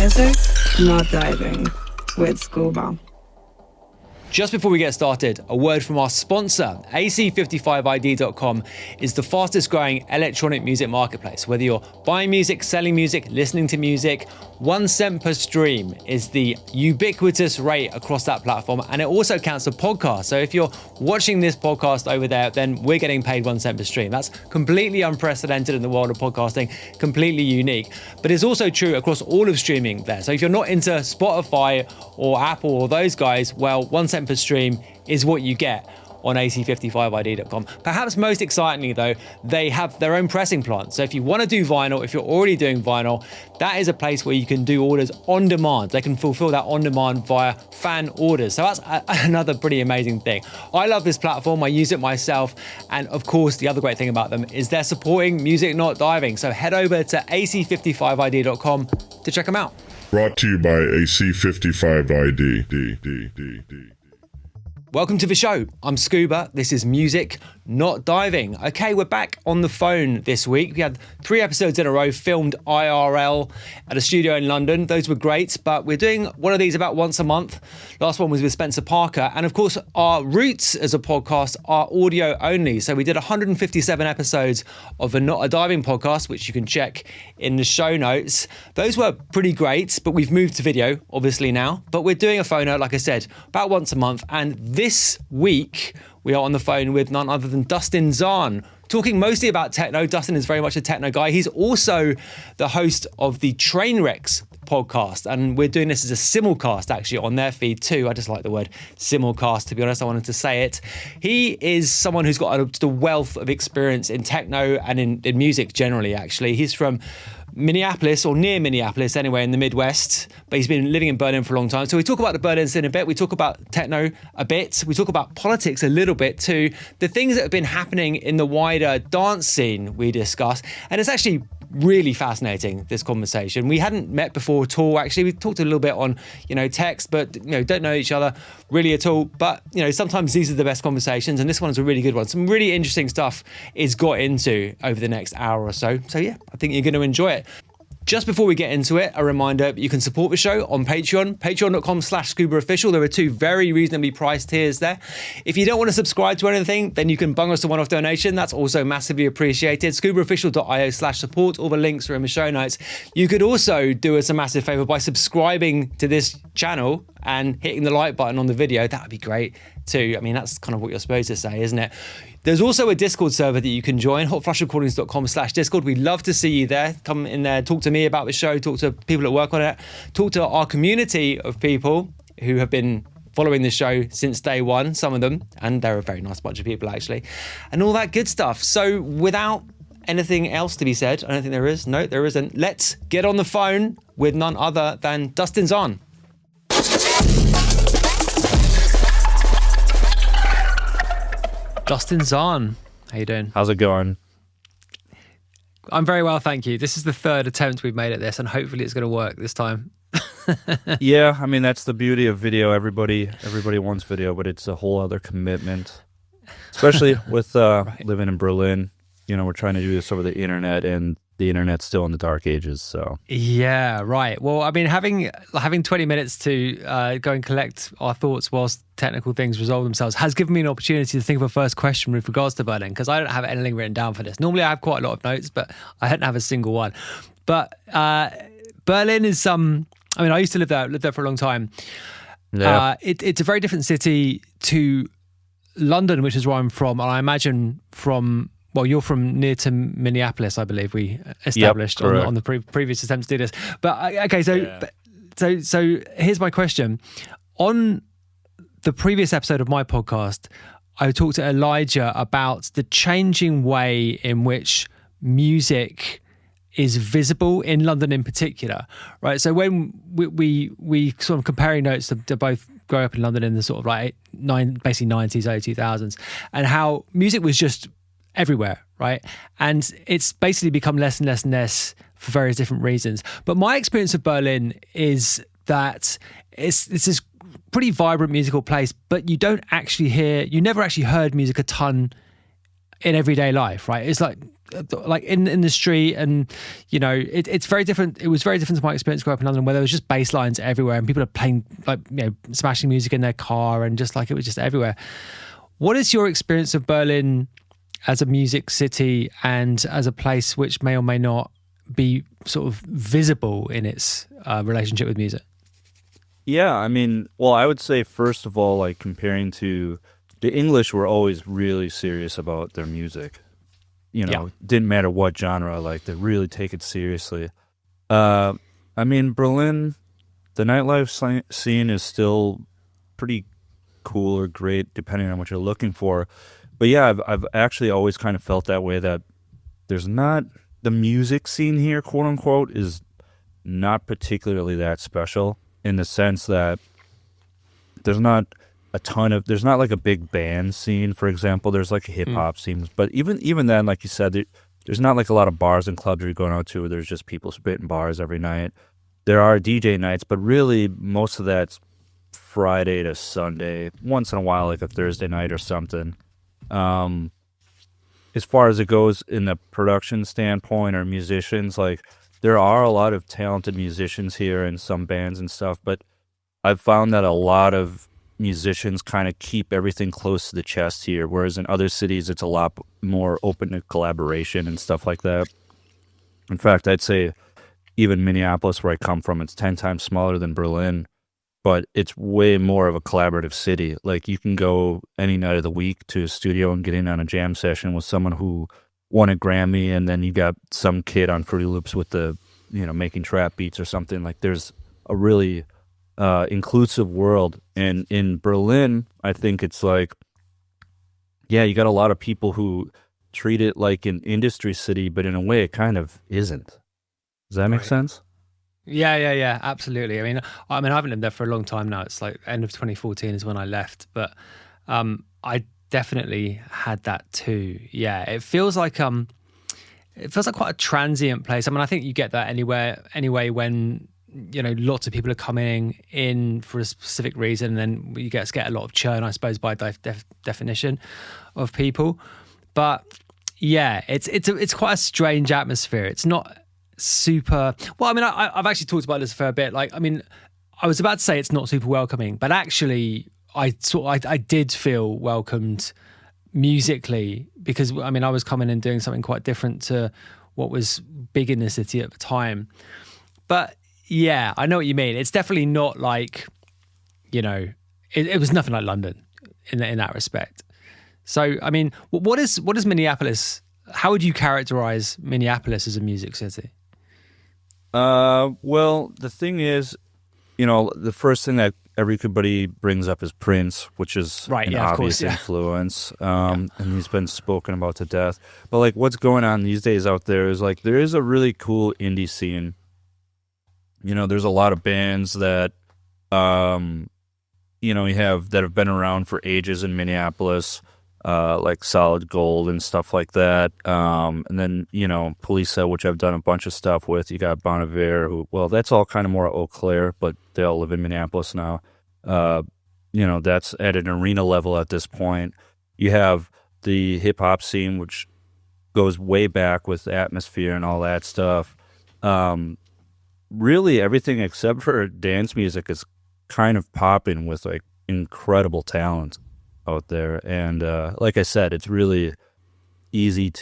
desert, not diving with Scuba. Just before we get started, a word from our sponsor. AC55ID.com is the fastest growing electronic music marketplace. Whether you're buying music, selling music, listening to music, 1 cent per stream is the ubiquitous rate across that platform. And it also counts for podcasts. So if you're watching this podcast over there, then we're getting paid 1 cent per stream. That's completely unprecedented in the world of podcasting, completely unique. But it's also true across all of streaming there. So if you're not into Spotify or Apple or those guys, well, 1 cent per stream is what you get on AC55ID.com. Perhaps most excitingly though, they have their own pressing plant. So if you want to do vinyl, if you're already doing vinyl, that is a place where you can do orders on demand. They can fulfill that on demand via fan orders. So that's another pretty amazing thing. I love this platform. I use it myself. And of course, the other great thing about them is they're supporting Music Not Diving. So head over to AC55ID.com to check them out. Brought to you by AC55ID. Welcome to the show. I'm Scuba. This is Music Not Diving. Okay, we're back on the phone this week. We had 3 episodes in a row filmed IRL at a studio in London. Those were great, but we're doing one of these about once a month. Last one was with Spencer Parker. And of course, our roots as a podcast are audio only. So we did 157 episodes of the Not a Diving podcast, which you can check in the show notes. Those were pretty great, but we've moved to video, obviously now. But we're doing a phono, like I said, about once a month. And this week, we are on the phone with none other than Dustin Zahn, talking mostly about techno. Dustin is very much a techno guy. He's also the host of the Trainwrecks podcast, and we're doing this as a simulcast actually on their feed too. I just like the word simulcast, to be honest. I wanted to say it. He is someone who's got a wealth of experience in techno and in music generally, actually. He's from Minneapolis, or near Minneapolis anyway, in the Midwest, but he's been living in Berlin for a long time. So we talk about the Berlin scene a bit, we talk about techno a bit, we talk about politics a little bit too, the things that have been happening in the wider dance scene we discuss, and it's actually really fascinating, this conversation. We hadn't met before at all, actually. We talked a little bit on, text, but, don't know each other really at all. But, sometimes these are the best conversations, and this one's a really good one. Some really interesting stuff is got into over the next hour or so. So yeah, I think you're going to enjoy it. Just before we get into it, a reminder, you can support the show on Patreon, patreon.com/ScubaOfficial. There are 2 very reasonably priced tiers there. If you don't want to subscribe to anything, then you can bung us a one-off donation. That's also massively appreciated. ScubaOfficial.io/support. All the links are in the show notes. You could also do us a massive favor by subscribing to this channel and hitting the like button on the video. That would be great too. I mean, that's kind of what you're supposed to say, isn't it? There's also a Discord server that you can join, hotflushrecordings.com/Discord. We'd love to see you there. Come in there, talk to me about the show, talk to people that work on it, talk to our community of people who have been following the show since day one, some of them, and they're a very nice bunch of people actually, and all that good stuff. So without anything else to be said, I don't think there is. No, there isn't. Let's get on the phone with none other than Dustin Zahn. Dustin Zahn, how you doing? How's it going? I'm very well, thank you. This is the 3rd attempt we've made at this, and hopefully it's going to work this time. Yeah, I mean, that's the beauty of video. Everybody wants video, but it's a whole other commitment, especially with right. Living in Berlin. We're trying to do this over the internet, and the internet's still in the dark ages. So yeah, right. Well, I mean, having 20 minutes to go and collect our thoughts whilst technical things resolve themselves has given me an opportunity to think of a first question with regards to Berlin, because I don't have anything written down for this. Normally I have quite a lot of notes, but I don't have a single one. But Berlin is I used to live there for a long time. Yeah. It's a very different city to London, which is where I'm from, and I imagine from. Well, you're from near to Minneapolis, I believe we established on the previous attempt to do this. But okay, so here's my question. On the previous episode of my podcast, I talked to Elijah about the changing way in which music is visible in London in particular, right? So when we sort of comparing notes to both growing up in London in the sort of basically 90s, early 2000s, and how music was just everywhere, right? And it's basically become less and less and less for various different reasons. But my experience of Berlin is that it's this pretty vibrant musical place, but you never actually heard music a ton in everyday life, right? It's like like in the street, and it's very different. It was very different to my experience growing up in London, where there was just bass lines everywhere and people are playing, like, smashing music in their car, and just like it was just everywhere. What is your experience of Berlin as a music city and as a place which may or may not be sort of visible in its relationship with music? Yeah, I mean, well, I would say first of all, like comparing to the English, were always really serious about their music. Didn't matter what genre, like they really take it seriously. I mean, Berlin, the nightlife scene is still pretty cool or great, depending on what you're looking for. But yeah, I've actually always kind of felt that way, that there's not, the music scene here, quote unquote, is not particularly that special, in the sense that there's not there's not like a big band scene, for example. There's like a hip hop scene, but even then, like you said, there's not like a lot of bars and clubs you're going out to where there's just people spitting bars every night. There are DJ nights, but really most of that's Friday to Sunday, once in a while like a Thursday night or something. As far as it goes in the production standpoint or musicians, like there are a lot of talented musicians here and some bands and stuff, but I've found that a lot of musicians kind of keep everything close to the chest here, whereas in other cities it's a lot more open to collaboration and stuff like that. In fact, I'd say even Minneapolis, where I come from, it's 10 times smaller than Berlin, but it's way more of a collaborative city. Like you can go any night of the week to a studio and get in on a jam session with someone who won a Grammy, and then you got some kid on Fruity Loops with the, making trap beats or something. Like there's a really inclusive world. And in Berlin, I think it's like, yeah, you got a lot of people who treat it like an industry city, but in a way it kind of isn't. Does that make sense? Yeah, absolutely. I mean, I haven't lived there for a long time now. It's like end of 2014 is when I left, but I definitely had that too. Yeah, it feels like quite a transient place. I mean, I think you get that anyway when lots of people are coming in for a specific reason, and then you get a lot of churn, I suppose, by definition of people. But yeah, it's quite a strange atmosphere. It's not super well. I mean, I've actually talked about this a fair bit. Like, I mean, I was about to say it's not super welcoming, but actually, I did feel welcomed musically, because I mean, I was coming and doing something quite different to what was big in the city at the time. But yeah, I know what you mean. It's definitely not like, it was nothing like London in that respect. So, I mean, what is Minneapolis? How would you characterize Minneapolis as a music city? Well, the thing is, the first thing that everybody brings up is Prince, which is an obvious influence. And he's been spoken about to death. But like what's going on these days out there is like there is a really cool indie scene. There's a lot of bands that, you have that have been around for ages in Minneapolis, like Solid Gold and stuff like that. And then, Police, which I've done a bunch of stuff with. You got Bon Iver, who, well, that's all kind of more Eau Claire, but they all live in Minneapolis now. That's at an arena level at this point. You have the hip hop scene, which goes way back with Atmosphere and all that stuff. Really everything except for dance music is kind of popping with like incredible talent out there. And like I said, it's really easy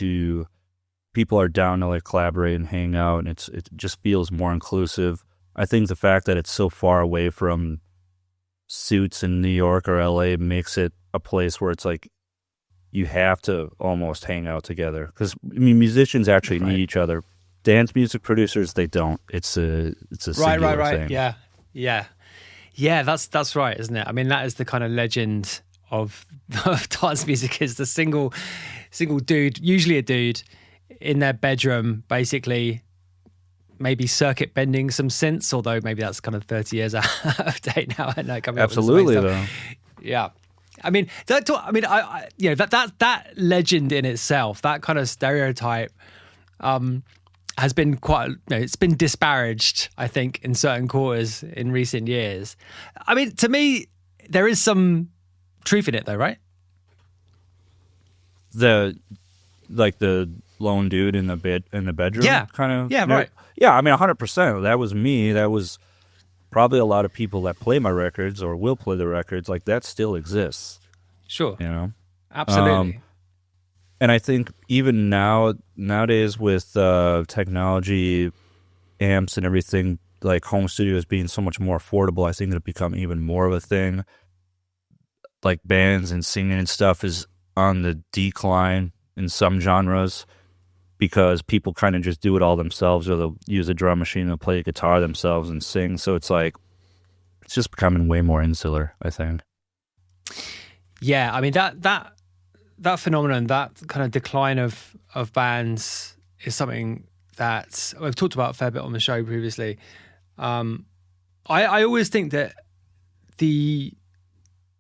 people are down to like collaborate and hang out, and it just feels more inclusive. I think the fact that it's so far away from suits in New York or LA makes it a place where it's like you have to almost hang out together, because I mean musicians actually need each other. Dance music producers, they don't. It's a singular thing. Yeah. That's right, isn't it? I mean, that is the kind of legend of dance music, is the single dude, usually a dude, in their bedroom, basically maybe circuit bending some synths, although maybe that's kind of 30 years out of date now. I know, absolutely, though. Yeah. I mean, that legend in itself, that kind of stereotype, has been it's been disparaged, I think, in certain quarters in recent years. I mean, to me, there is some truth in it, though, right? The lone dude in the bedroom. Yeah. Kind of. Yeah, right. Yeah, I mean, 100%. That was me. That was probably a lot of people that play my records or will play the records. Like, that still exists. Sure. You know? Absolutely. And I think even nowadays with technology, amps and everything, like home studios being so much more affordable, I think it'll become even more of a thing. Like bands and singing and stuff is on the decline in some genres because people kind of just do it all themselves, or they'll use a drum machine and play a guitar themselves and sing. So it's like, it's just becoming way more insular, I think. Yeah, I mean that phenomenon, that kind of decline of bands is something that we've talked about a fair bit on the show previously. I always think that the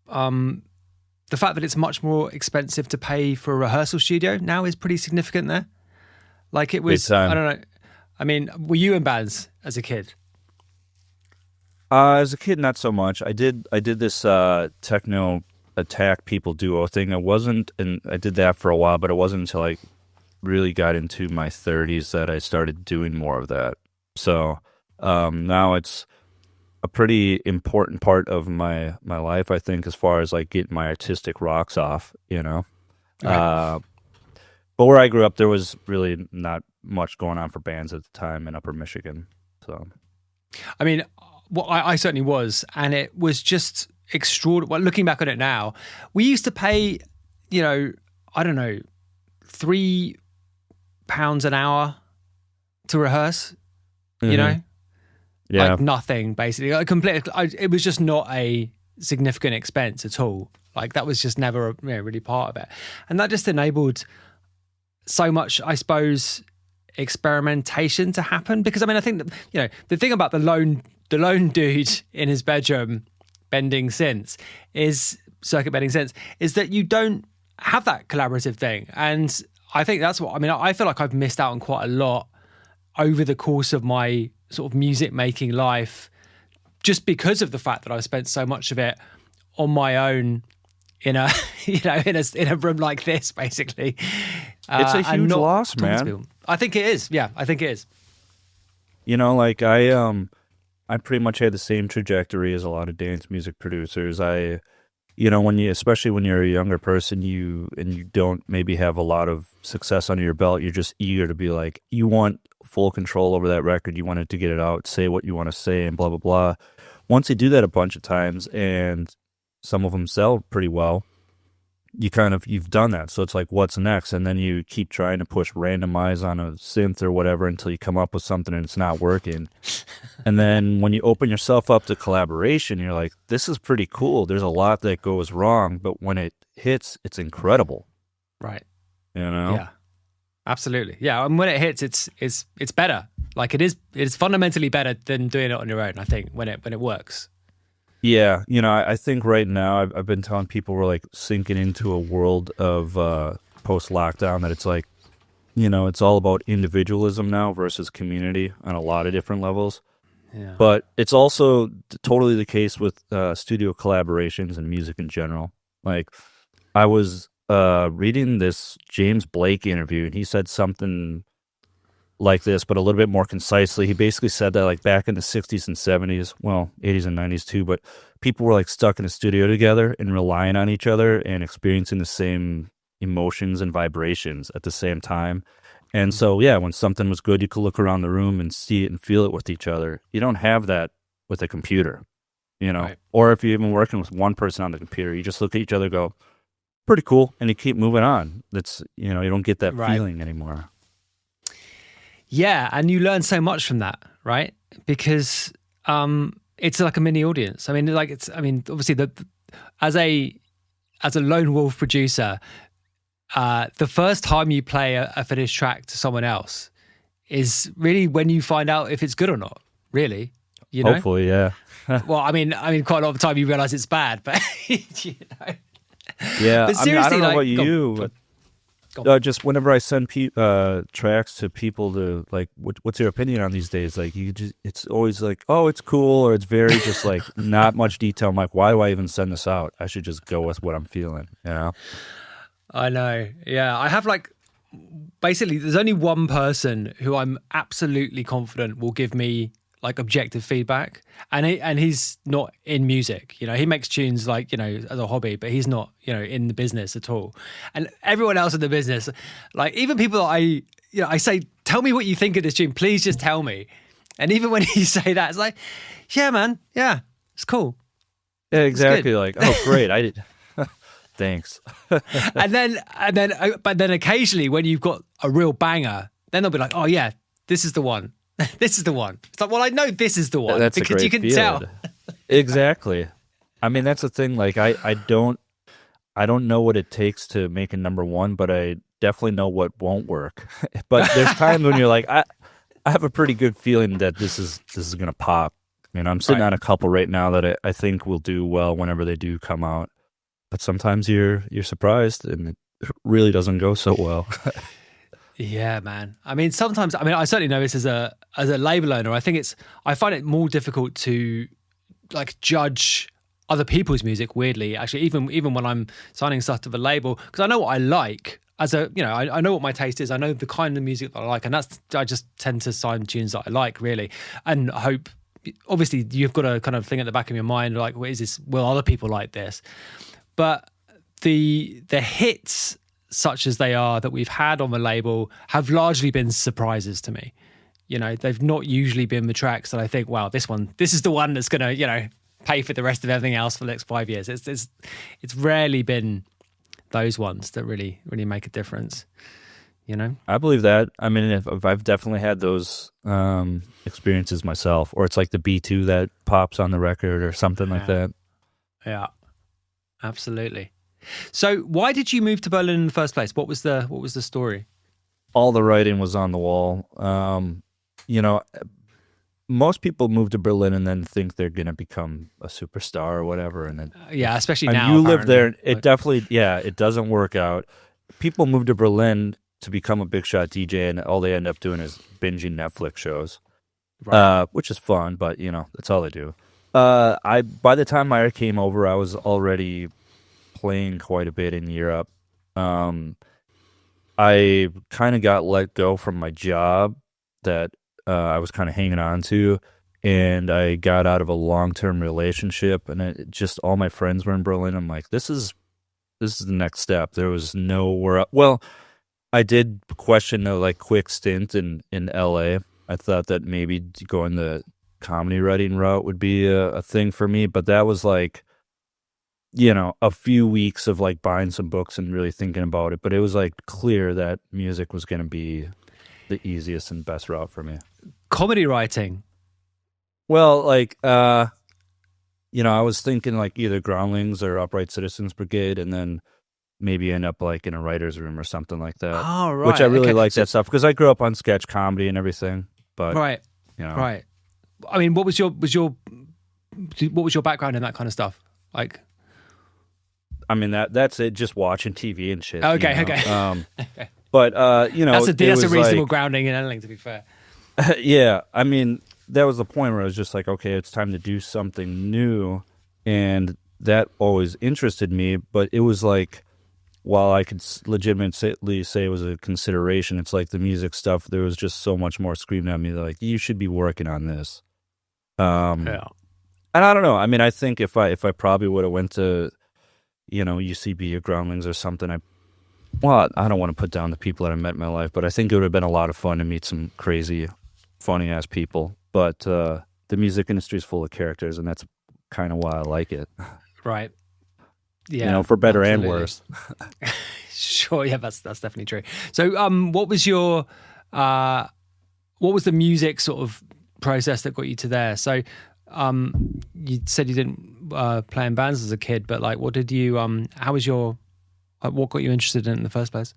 fact that it's much more expensive to pay for a rehearsal studio now is pretty significant there. Like it was, I don't know. I mean, were you in bands as a kid? As a kid, not so much. I did this techno attack people duo thing. I did that for a while, but it wasn't until I really got into my 30s that I started doing more of that. So now it's a pretty important part of my life, I think, as far as like getting my artistic rocks off, you know. Right. But where I grew up, there was really not much going on for bands at the time in Upper Michigan. So, I mean, well, I certainly was, and it was just extraordinary. Well, looking back on it now, we used to pay, I don't know, £3 an hour to rehearse. You know, yeah, like nothing basically. It was just not a significant expense at all. Like that was just never really part of it, and that just enabled so much, I suppose, experimentation to happen. Because I mean, I think that, the thing about the lone dude in his bedroom bending synths is that you don't have that collaborative thing, and I think that's what I mean. I feel like I've missed out on quite a lot over the course of my sort of music making life, just because of the fact that I've spent so much of it on my own in a in a room like this, basically. It's a huge loss, man. I think it is. Yeah, I think it is. Like I pretty much had the same trajectory as a lot of dance music producers. Especially when you're a younger person, you don't maybe have a lot of success under your belt, you're just eager to be like, you want full control over that record. You want it to get it out, say what you want to say, and blah, blah, blah. Once you do that a bunch of times, and some of them sell pretty well, you've done that. So it's like, what's next? And then you keep trying to push randomize on a synth or whatever until you come up with something and it's not working. And then when you open yourself up to collaboration, you're like, this is pretty cool. There's a lot that goes wrong, but when it hits, it's incredible. Right. Yeah. Absolutely. Yeah. And when it hits, it's better. Like it's fundamentally better than doing it on your own, I think, when it works. Yeah, I think right now I've been telling people we're like sinking into a world of post-lockdown, that it's like, it's all about individualism now versus community on a lot of different levels. Yeah. But it's also totally the case with studio collaborations and music in general. Like I was reading this James Blake interview, and he said something like this, but a little bit more concisely. He basically said that like back in the 60s and 70s, well, 80s and 90s too, but people were like stuck in a studio together and relying on each other and experiencing the same emotions and vibrations at the same time. And so, yeah, when something was good, you could look around the room and see it and feel it with each other. You don't have that with a computer, Right. Or if you're even working with one person on the computer, you just look at each other, go, pretty cool, and you keep moving on. That's, you don't get that feeling anymore. Yeah, and you learn so much from that, right? Because it's like a mini audience. I mean, obviously, as a lone wolf producer, the first time you play a finished track to someone else is really when you find out if it's good or not. Really, Hopefully, yeah. Well, I mean, quite a lot of the time you realize it's bad, but Yeah, But I seriously, don't know like, about you, but just whenever I send tracks to people to like, what's your opinion on these days? Like, it's always like, oh, it's cool, or it's very just like not much detail. I'm like, why do I even send this out? I should just go with what I'm feeling, I know. Yeah, I have like basically, there's only one person who I'm absolutely confident will give me like objective feedback, and he's not in music. You know, he makes tunes like, you know, as a hobby, but he's not, you know, in the business at all. And everyone else in the business, like even people that I say, tell me what you think of this tune, please just tell me. And even when you say that, it's like, yeah, man, yeah, it's cool. Yeah, exactly. Like, oh, great, I did. Thanks. But then occasionally when you've got a real banger, then they'll be like, oh yeah, this is the one. This is the one. It's like, well, I know this is the one. That's because a great you can feeling. tell. Exactly. I mean, that's the thing. Like, I don't know what it takes to make a number one, but I definitely know what won't work. But there's times when you're like, I have a pretty good feeling that this is gonna pop. I mean, I'm sitting on a couple right now that I think will do well whenever they do come out. But sometimes you're surprised and it really doesn't go so well. Yeah, man. I mean, sometimes, I mean, I certainly know this as a label owner. I find it more difficult to like judge other people's music, weirdly, actually, even when I'm signing stuff to the label, because I know what I like as a, you know, I know what my taste is. I know the kind of music that I like, and I just tend to sign tunes that I like, really, and hope, obviously you've got a kind of thing at the back of your mind, like, what is this? Will other people like this? But the hits, such as they are, that we've had on the label have largely been surprises to me. You know, they've not usually been the tracks that I think, wow, this is the one that's going to, you know, pay for the rest of everything else for the next 5 years. It's rarely been those ones that really, really make a difference, you know? I believe that. I mean, if I've definitely had those experiences myself, or it's like the B2 that pops on the record or something like that. Yeah, absolutely. So why did you move to Berlin in the first place? What was the story? All the writing was on the wall. You know, most people move to Berlin and then think they're going to become a superstar or whatever. And then, yeah, especially and now. You live there. It definitely, it doesn't work out. People move to Berlin to become a big shot DJ, and all they end up doing is binging Netflix shows, which is fun, but you know, that's all they do. By the time I came over, I was already playing quite a bit in Europe. I kind of got let go from my job that I was kind of hanging on to, and I got out of a long-term relationship, and just all my friends were in Berlin. I'm like, this is the next step. There was nowhere. Well, I did question a like quick stint in LA. I thought that maybe going the comedy writing route would be a thing for me, but that was like, you know, a few weeks of like buying some books and really thinking about it. But it was like clear that music was going to be the easiest and best route for me. Comedy writing. Well, like, you know, I was thinking like either Groundlings or Upright Citizens Brigade, and then maybe end up like in a writer's room or something like that. Oh, right. Which I really like that stuff, because I grew up on sketch comedy and everything. But you know, right. I mean, what was your background in that kind of stuff? Like, I mean, that's it. Just watching TV and shit. Okay, you know? okay. Okay. But you know, that's a reasonable like, grounding in anything, to be fair. Yeah, I mean, that was the point where I was just like, okay, it's time to do something new, and that always interested me. But it was like, while I could legitimately say it was a consideration, it's like the music stuff, there was just so much more screamed at me, like, you should be working on this. Yeah. And I don't know. I mean, I think if I probably would have went to, you know, UCB or Groundlings or something, I don't want to put down the people that I met in my life, but I think it would have been a lot of fun to meet some crazy, funny-ass people. But the music industry is full of characters, and that's kind of why I like it. Right. Yeah, you know, for better absolutely. and worse. Sure, yeah, that's definitely true. So, what was the music sort of process that got you to there? So, you said you didn't play in bands as a kid, but like, what did you? How was your? What got you interested in the first place?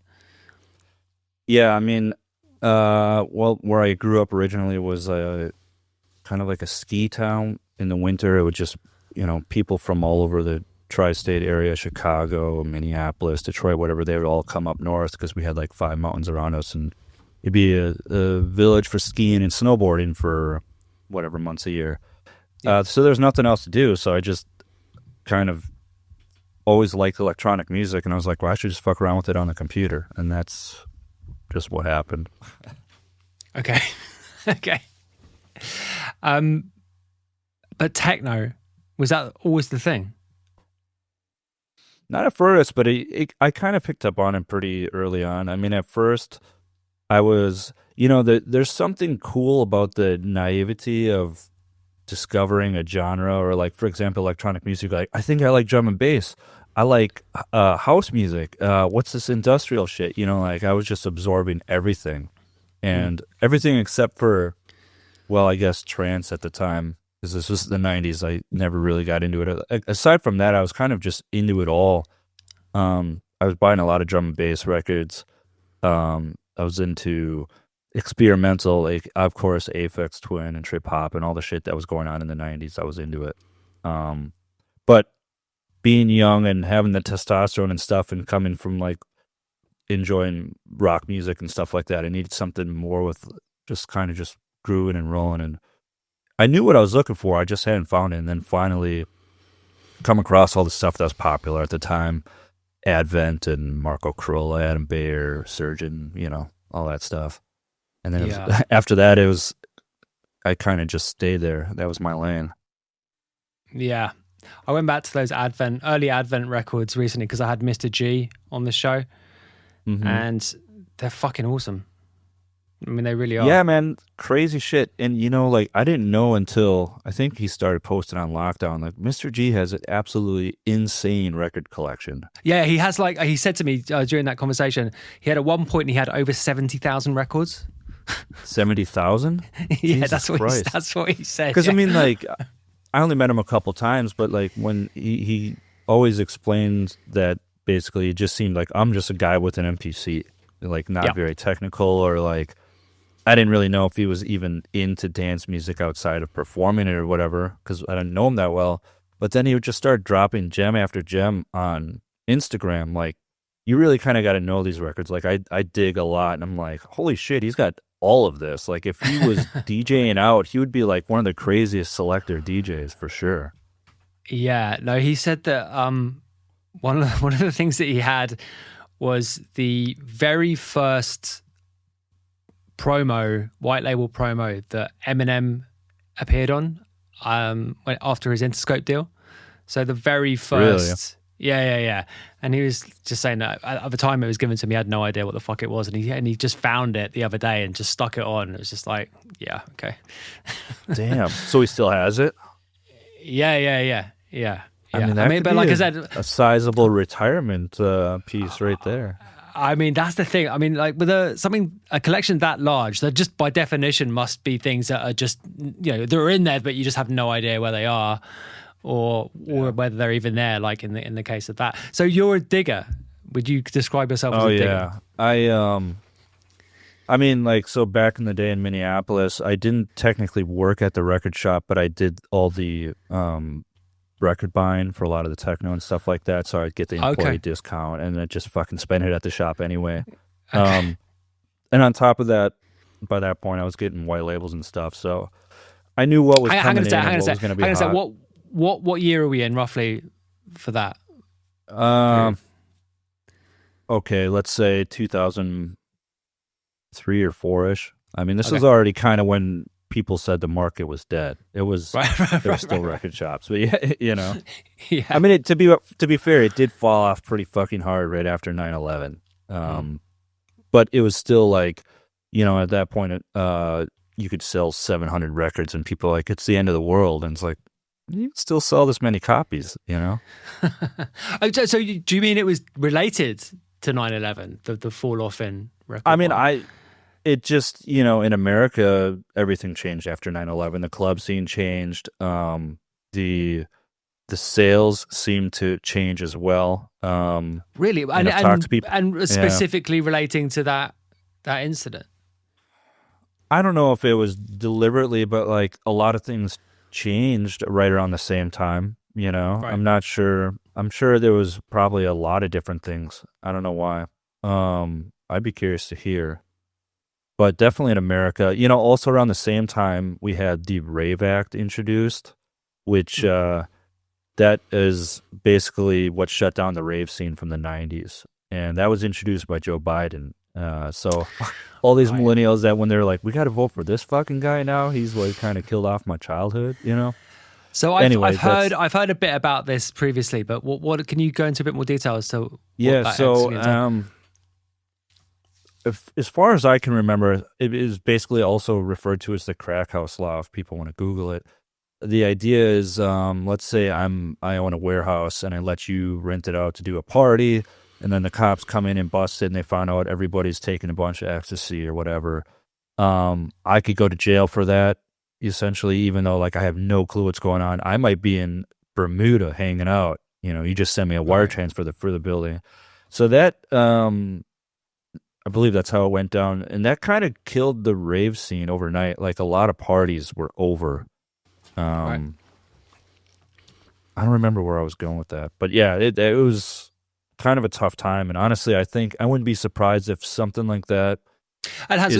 Yeah, I mean, well, where I grew up originally was kind of like a ski town. In the winter, it would just, you know, people from all over the tri-state area, Chicago, Minneapolis, Detroit, whatever, they would all come up north because we had like 5 mountains around us, and it'd be a village for skiing and snowboarding for whatever months a year. Yeah. So there's nothing else to do, so I just kind of always liked electronic music, and I was like, well, I should just fuck around with it on the computer, and that's just what happened. Okay. Okay. But techno, was that always the thing? Not at first, but I kind of picked up on it pretty early on. I mean, at first, I was, there's something cool about the naivety of discovering a genre, or like, for example, electronic music. Like, I think I like drum and bass. I like house music. What's this industrial shit? Like I was just absorbing everything, and everything except for, well, I guess trance at the time, because this was the 90s. I never really got into it. Aside from that, I was kind of just into it all. I was buying a lot of drum and bass records. I was into experimental, like, of course, Aphex Twin and trip hop and all the shit that was going on in the 90s. I was into it. But being young and having the testosterone and stuff, and coming from like enjoying rock music and stuff like that, I needed something more with just kind of just grooving and rolling. And I knew what I was looking for. I just hadn't found it. And then finally come across all the stuff that was popular at the time. Advent and Marco Carolla, Adam Bayer, Surgeon, all that stuff. And then after that, I kind of just stayed there. That was my lane. Yeah. I went back to those early Advent records recently because I had Mr. G on the show, and they're fucking awesome. I mean, they really are. Yeah, man, crazy shit. And like, I didn't know until I think he started posting on lockdown. Like, Mr. G has an absolutely insane record collection. Yeah, he has, like, he said to me during that conversation, he had at one point he had over 70,000 records. 70,000? Yeah, that's what he said. Because I mean, like, I only met him a couple times, but like when he always explains that basically it just seemed like I'm just a guy with an MPC, like not very technical, or like I didn't really know if he was even into dance music outside of performing it or whatever, because I didn't know him that well. But then he would just start dropping gem after gem on Instagram. Like, you really kind of got to know these records. Like, I dig a lot, and I'm like, holy shit, he's got all of this. Like, if he was DJing out, he would be like one of the craziest selector DJs for sure. Yeah, no, he said that one of the things that he had was the very first white label promo that Eminem appeared on after his Interscope deal. So the very first, yeah. And he was just saying that at the time it was given to me, he had no idea what the fuck it was, and he just found it the other day and just stuck it on. It was just like, yeah, okay. Damn. So he still has it? Yeah. I mean, but like I said, a sizable retirement piece right there. I mean, that's the thing. I mean, like with a collection that large, that just by definition must be things that are just, they're in there, but you just have no idea where they are, or whether they're even there. Like in the case of that. So you're a digger. Would you describe yourself as a digger? I mean, like, so back in the day in Minneapolis, I didn't technically work at the record shop, but I did all the record buying for a lot of the techno and stuff like that, so I'd get the employee discount and then just fucking spend it at the shop anyway. And on top of that, by that point, I was getting white labels and stuff, so I knew what was coming in and what was going to be hot. What year are we in roughly for that? Okay, let's say 2003 or 4-ish. I mean, this was already kind of when people said the market was dead. It was there were still record shops, but yeah. I mean, to be fair, it did fall off pretty fucking hard right after 9/11. But it was still like, at that point, you could sell 700 records, and people are like, it's the end of the world, and it's like, you can still sell this many copies, So do you mean it was related to 9/11, the fall off in record? I mean, it just, in America, everything changed after 9/11. The club scene changed. The sales seemed to change as well. Really? And I've talked to people, and specifically relating to that incident? I don't know if it was deliberately, but like a lot of things changed right around the same time, Right. I'm not sure. I'm sure there was probably a lot of different things. I don't know why. I'd be curious to hear. But definitely in America, also around the same time, we had the RAVE Act introduced, which that is basically what shut down the rave scene from the 90s. And that was introduced by Joe Biden. So all these millennials that when they're like, we got to vote for this fucking guy now, he's like kind of killed off my childhood, you know? So I've heard a bit about this previously, but what can you go into a bit more detail as to as far as I can remember, it is basically also referred to as the crack house law if people want to Google it. The idea is, let's say I own a warehouse and I let you rent it out to do a party, and then the cops come in and bust it and they find out everybody's taking a bunch of ecstasy or whatever. I could go to jail for that, essentially, even though like I have no clue what's going on. I might be in Bermuda hanging out. You know, you just send me a wire transfer for the building. So that, I believe that's how it went down. And that kind of killed the rave scene overnight. Like a lot of parties were over. I don't remember where I was going with that. But yeah, it was kind of a tough time. And honestly, I think I wouldn't be surprised if something like that let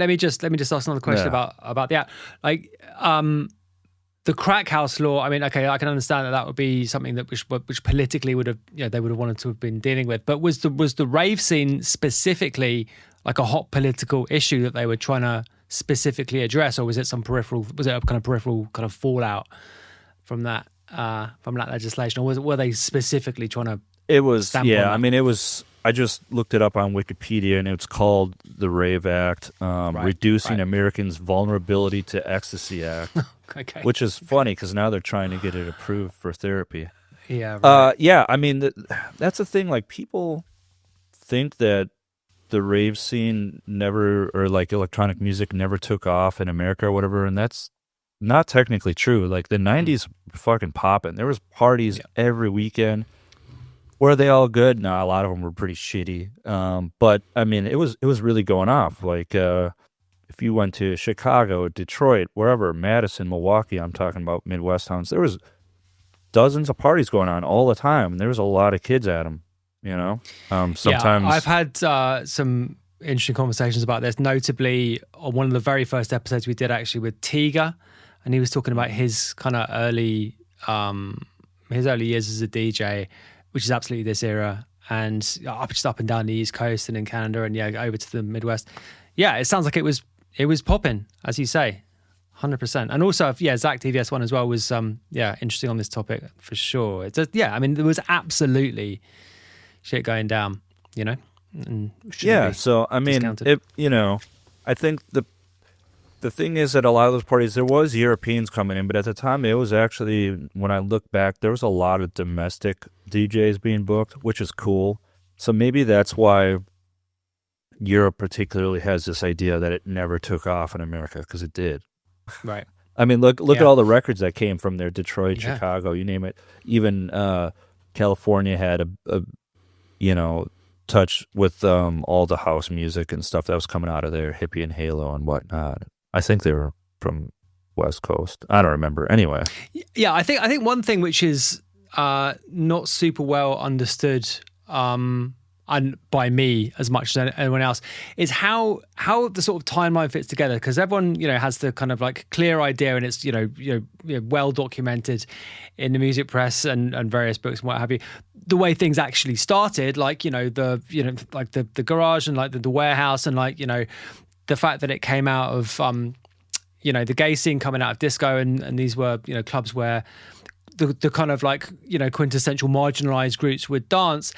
me just ask another question about that. Like, the crack house law. I mean, okay, I can understand that would be something that which politically would have, they would have wanted to have been dealing with. But was the rave scene specifically like a hot political issue that they were trying to specifically address, or was it a kind of peripheral kind of fallout from that legislation, or were they specifically trying to? It was, yeah. I mean, it was. I just looked it up on Wikipedia, and it's called the RAVE Act, Reducing Americans' Vulnerability to Ecstasy Act, okay. Which is funny because now they're trying to get it approved for therapy. Yeah, right. Yeah. I mean, that's the thing. Like, people think that the rave scene never, or like electronic music never took off in America or whatever, and that's not technically true. Like, the 90s were fucking popping. There was parties every weekend. Were they all good? No, a lot of them were pretty shitty. But I mean, it was really going off. Like, if you went to Chicago, Detroit, wherever, Madison, Milwaukee, I'm talking about Midwest towns, there was dozens of parties going on all the time. And there was a lot of kids at them, you know? Sometimes I've had some interesting conversations about this, notably on one of the very first episodes we did actually with Tiga, and he was talking about his kind of early years as a DJ, which is absolutely this era, and just up and down the East Coast and in Canada, and over to the Midwest. Yeah, it sounds like it was popping, as you say, 100%. And also, Zach TVS1 as well was interesting on this topic for sure. I mean, there was absolutely shit going down, you know. And so I mean, I think the thing is that a lot of those parties, there was Europeans coming in, but at the time it was actually, when I look back, there was a lot of domestic DJs being booked, which is cool. So maybe that's why Europe particularly has this idea that it never took off in America, because it did. Right. I mean, look at all the records that came from there, Detroit, Chicago, you name it. Even California had a touch with all the house music and stuff that was coming out of there, Hippie and Halo and whatnot. I think they were from West Coast. I don't remember. Anyway. Yeah, I think one thing which is not super well understood and by me as much as anyone else is how the sort of timeline fits together, because everyone has the kind of like clear idea, and it's well documented in the music press and various books and what have you, the way things actually started, like the garage and like the warehouse, and like the fact that it came out of the gay scene coming out of disco, and these were clubs where the kind of like quintessential marginalized groups would dance,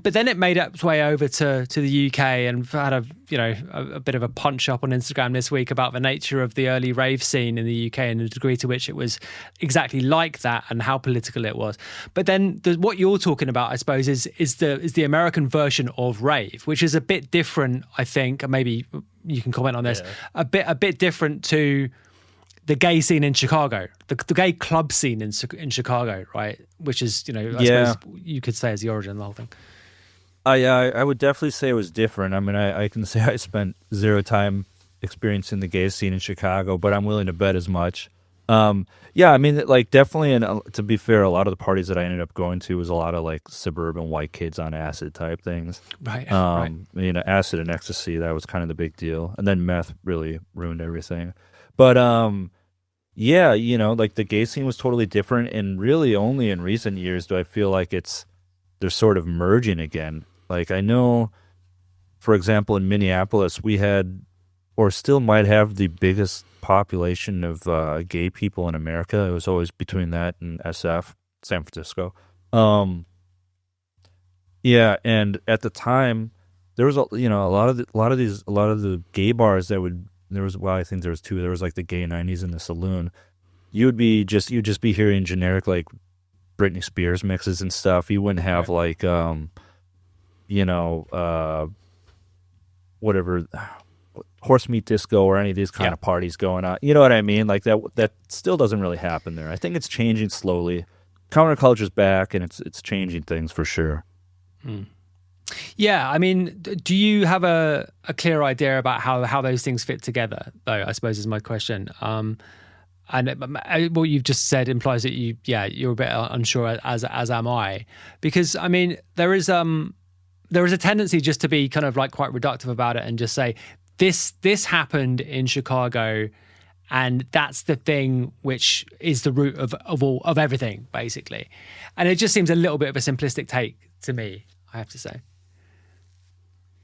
but then it made its way over to the UK, and had a bit of a punch up on Instagram this week about the nature of the early rave scene in the UK and the degree to which it was exactly like that and how political it was. But then what you're talking about, I suppose, is the American version of rave, which is a bit different, I think, and maybe you can comment on this, a bit different to the gay scene in Chicago, the gay club scene in Chicago, right? Which is, I suppose you could say is the origin of the whole thing. I would definitely say it was different. I mean, I can say I spent zero time experiencing the gay scene in Chicago, but I'm willing to bet as much. I mean, like, definitely, and to be fair, a lot of the parties that I ended up going to was a lot of like suburban white kids on acid type things. Right. Acid and ecstasy, that was kind of the big deal. And then meth really ruined everything. But like the gay scene was totally different, and really only in recent years do I feel like they're sort of merging again. Like, I know for example, in Minneapolis, we had, or still might have, the biggest population of gay people in America. It was always between that and SF, San Francisco. Yeah, and at the time, there was a lot of the gay bars that would, there was, well, I think there was two. There was like the Gay 90s in the Saloon. You'd just be hearing generic like Britney Spears mixes and stuff. You wouldn't have like whatever, horse meat disco or any of these kind of parties going on. You know what I mean? Like that still doesn't really happen there. I think it's changing slowly. Counterculture's back, and it's changing things for sure. Yeah, I mean, do you have a clear idea about how those things fit together, though, I suppose is my question. And what you've just said implies that you're a bit unsure, as am I. Because, I mean, there is a tendency just to be kind of like quite reductive about it and just say, this happened in Chicago, and that's the thing which is the root of everything, basically. And it just seems a little bit of a simplistic take to me, I have to say.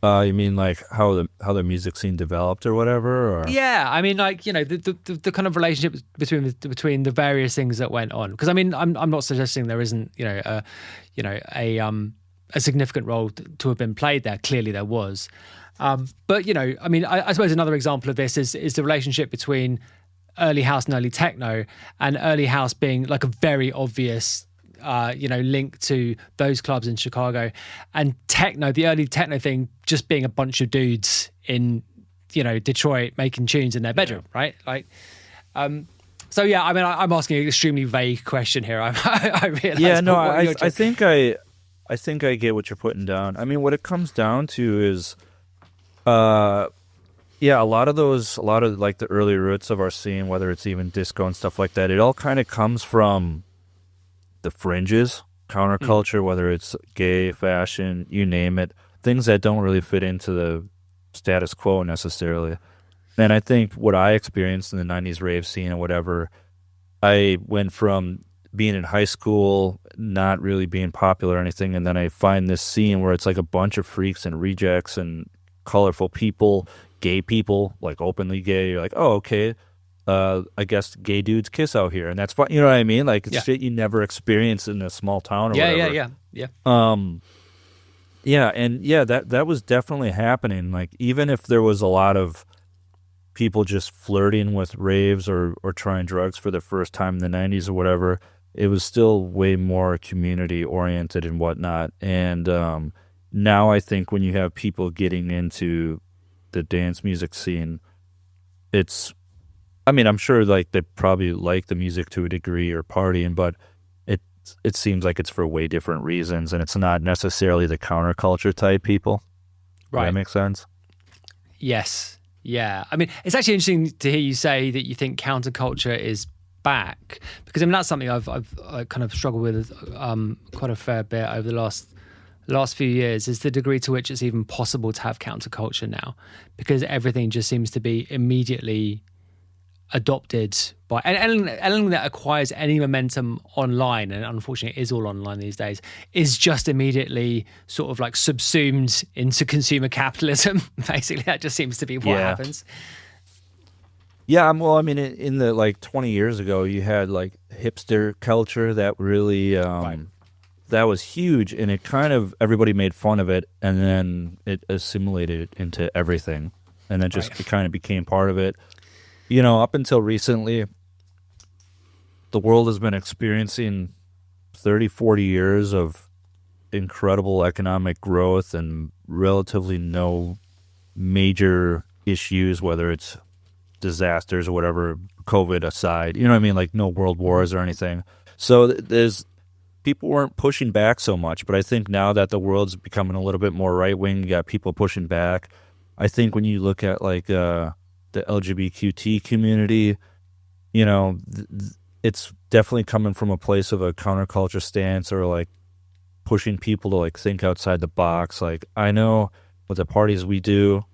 You mean like how the music scene developed or whatever? Or? Yeah, I mean, like, the kind of relationship between the various things that went on. Because I mean, I'm not suggesting there isn't a significant role to have been played there. Clearly, there was. But I mean, I suppose another example of this is the relationship between early house and early techno, and early house being like a very obvious link to those clubs in Chicago, and techno, the early techno thing, just being a bunch of dudes in Detroit making tunes in their bedroom, right? Like, so yeah, I mean, I'm asking an extremely vague question here. I realize. Yeah, no, I think I get what you're putting down. I mean, what it comes down to is, a lot of like the early roots of our scene, whether it's even disco and stuff like that, it all kind of comes from the fringes, counterculture, whether it's gay, fashion, you name it, things that don't really fit into the status quo necessarily. And I think what I experienced in the 90s rave scene or whatever, I went from being in high school, not really being popular or anything, and then I find this scene where it's like a bunch of freaks and rejects and colorful people, gay people, like openly gay. You're like, oh, okay. I guess gay dudes kiss out here, and that's fine. You know what I mean? Like, it's shit you never experience in a small town or whatever. Yeah. That was definitely happening. Like, even if there was a lot of people just flirting with raves or trying drugs for the first time in the 90s or whatever, it was still way more community-oriented and whatnot. And now I think when you have people getting into the dance music scene, I'm sure like they probably like the music to a degree or partying, but it seems like it's for way different reasons, and it's not necessarily the counterculture type people. Right. Does that make sense? Yes. Yeah. I mean, it's actually interesting to hear you say that you think counterculture is back, because I mean that's something I've kind of struggled with quite a fair bit over the last few years, is the degree to which it's even possible to have counterculture now, because everything just seems to be immediately adopted by anything that acquires any momentum online, and unfortunately it is all online these days, is just immediately sort of like subsumed into consumer capitalism. Basically, that just seems to be what happens. Yeah, well, I mean, in the like 20 years ago, you had like hipster culture that really that was huge, and it kind of, everybody made fun of it, and then it assimilated into everything, and it just it kind of became part of it. Up until recently, the world has been experiencing 30, 40 years of incredible economic growth and relatively no major issues, whether it's disasters or whatever, COVID aside, you know what I mean? Like no world wars or anything. So people weren't pushing back so much, but I think now that the world's becoming a little bit more right-wing, you got people pushing back. I think when you look at like the LGBTQ community, it's definitely coming from a place of a counterculture stance, or like pushing people to like think outside the box. Like, I know with the parties we do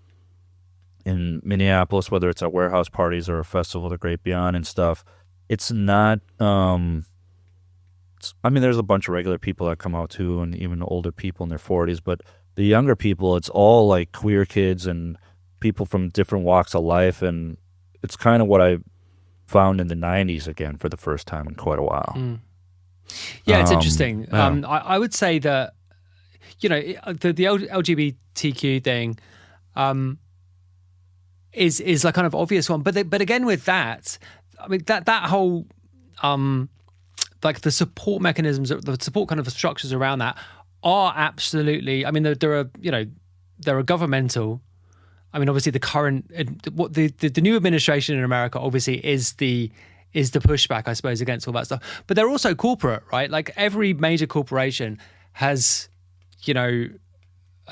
in Minneapolis, whether it's at warehouse parties or a festival, the Great Beyond and stuff, it's not, there's a bunch of regular people that come out too, and even older people in their 40s, but the younger people, it's all like queer kids and people from different walks of life, and it's kind of what I found in the 90s again for the first time in quite a while. Yeah, it's interesting. Yeah. I would say that, you know, the LGBTQ thing is like kind of obvious one, but again with that, I mean that whole like the support mechanisms, the support kind of structures around that are absolutely. I mean, there are governmental. I mean, obviously the current what the new administration in America obviously is the pushback, I suppose, against all that stuff. But they're also corporate, right? Like every major corporation has, you know,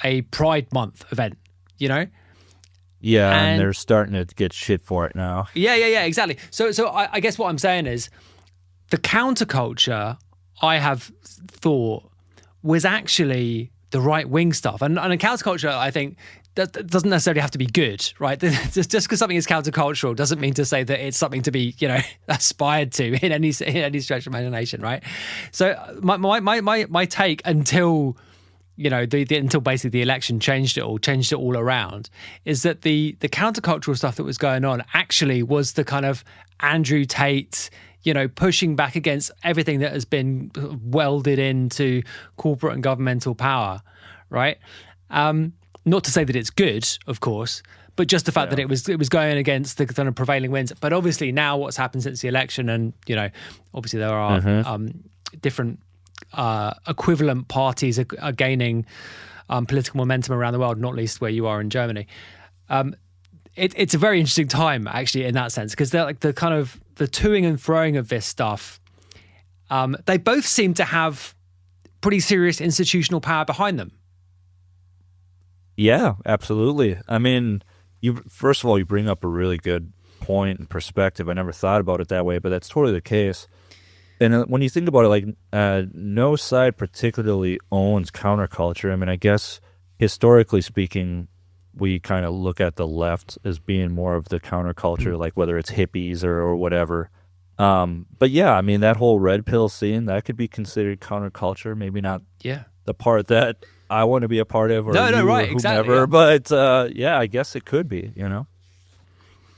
a Pride Month event, you know? Yeah, and they're starting to get shit for it now. Yeah, exactly. So I guess what I'm saying is the counterculture I have thought was actually the right-wing stuff. And a counterculture, I think, that doesn't necessarily have to be good, right? Just because something is countercultural doesn't mean to say that it's something to be, you know, aspired to in any stretch of imagination, right? So my take until, you know, until basically the election changed it all around, is that the countercultural stuff that was going on actually was the kind of Andrew Tate, you know, pushing back against everything that has been welded into corporate and governmental power, right? Not to say that it's good, of course, but just the fact that it was going against the kind of prevailing winds. But obviously now what's happened since the election, and, you know, obviously there are different equivalent parties are gaining political momentum around the world, not least where you are in Germany. It's a very interesting time, actually, in that sense, because they're like the kind of the toing and throwing of this stuff. They both seem to have pretty serious institutional power behind them. Yeah, absolutely. I mean, first of all, you bring up a really good point and perspective. I never thought about it that way, but that's totally the case. And when you think about it, like no side particularly owns counterculture. I mean, I guess historically speaking, we kind of look at the left as being more of the counterculture, like whether it's hippies or whatever. But yeah, I mean, that whole red pill scene, that could be considered counterculture. Maybe not the part that I want to be a part of, or no, you right, or exactly, whomever. But yeah, I guess it could be, you know.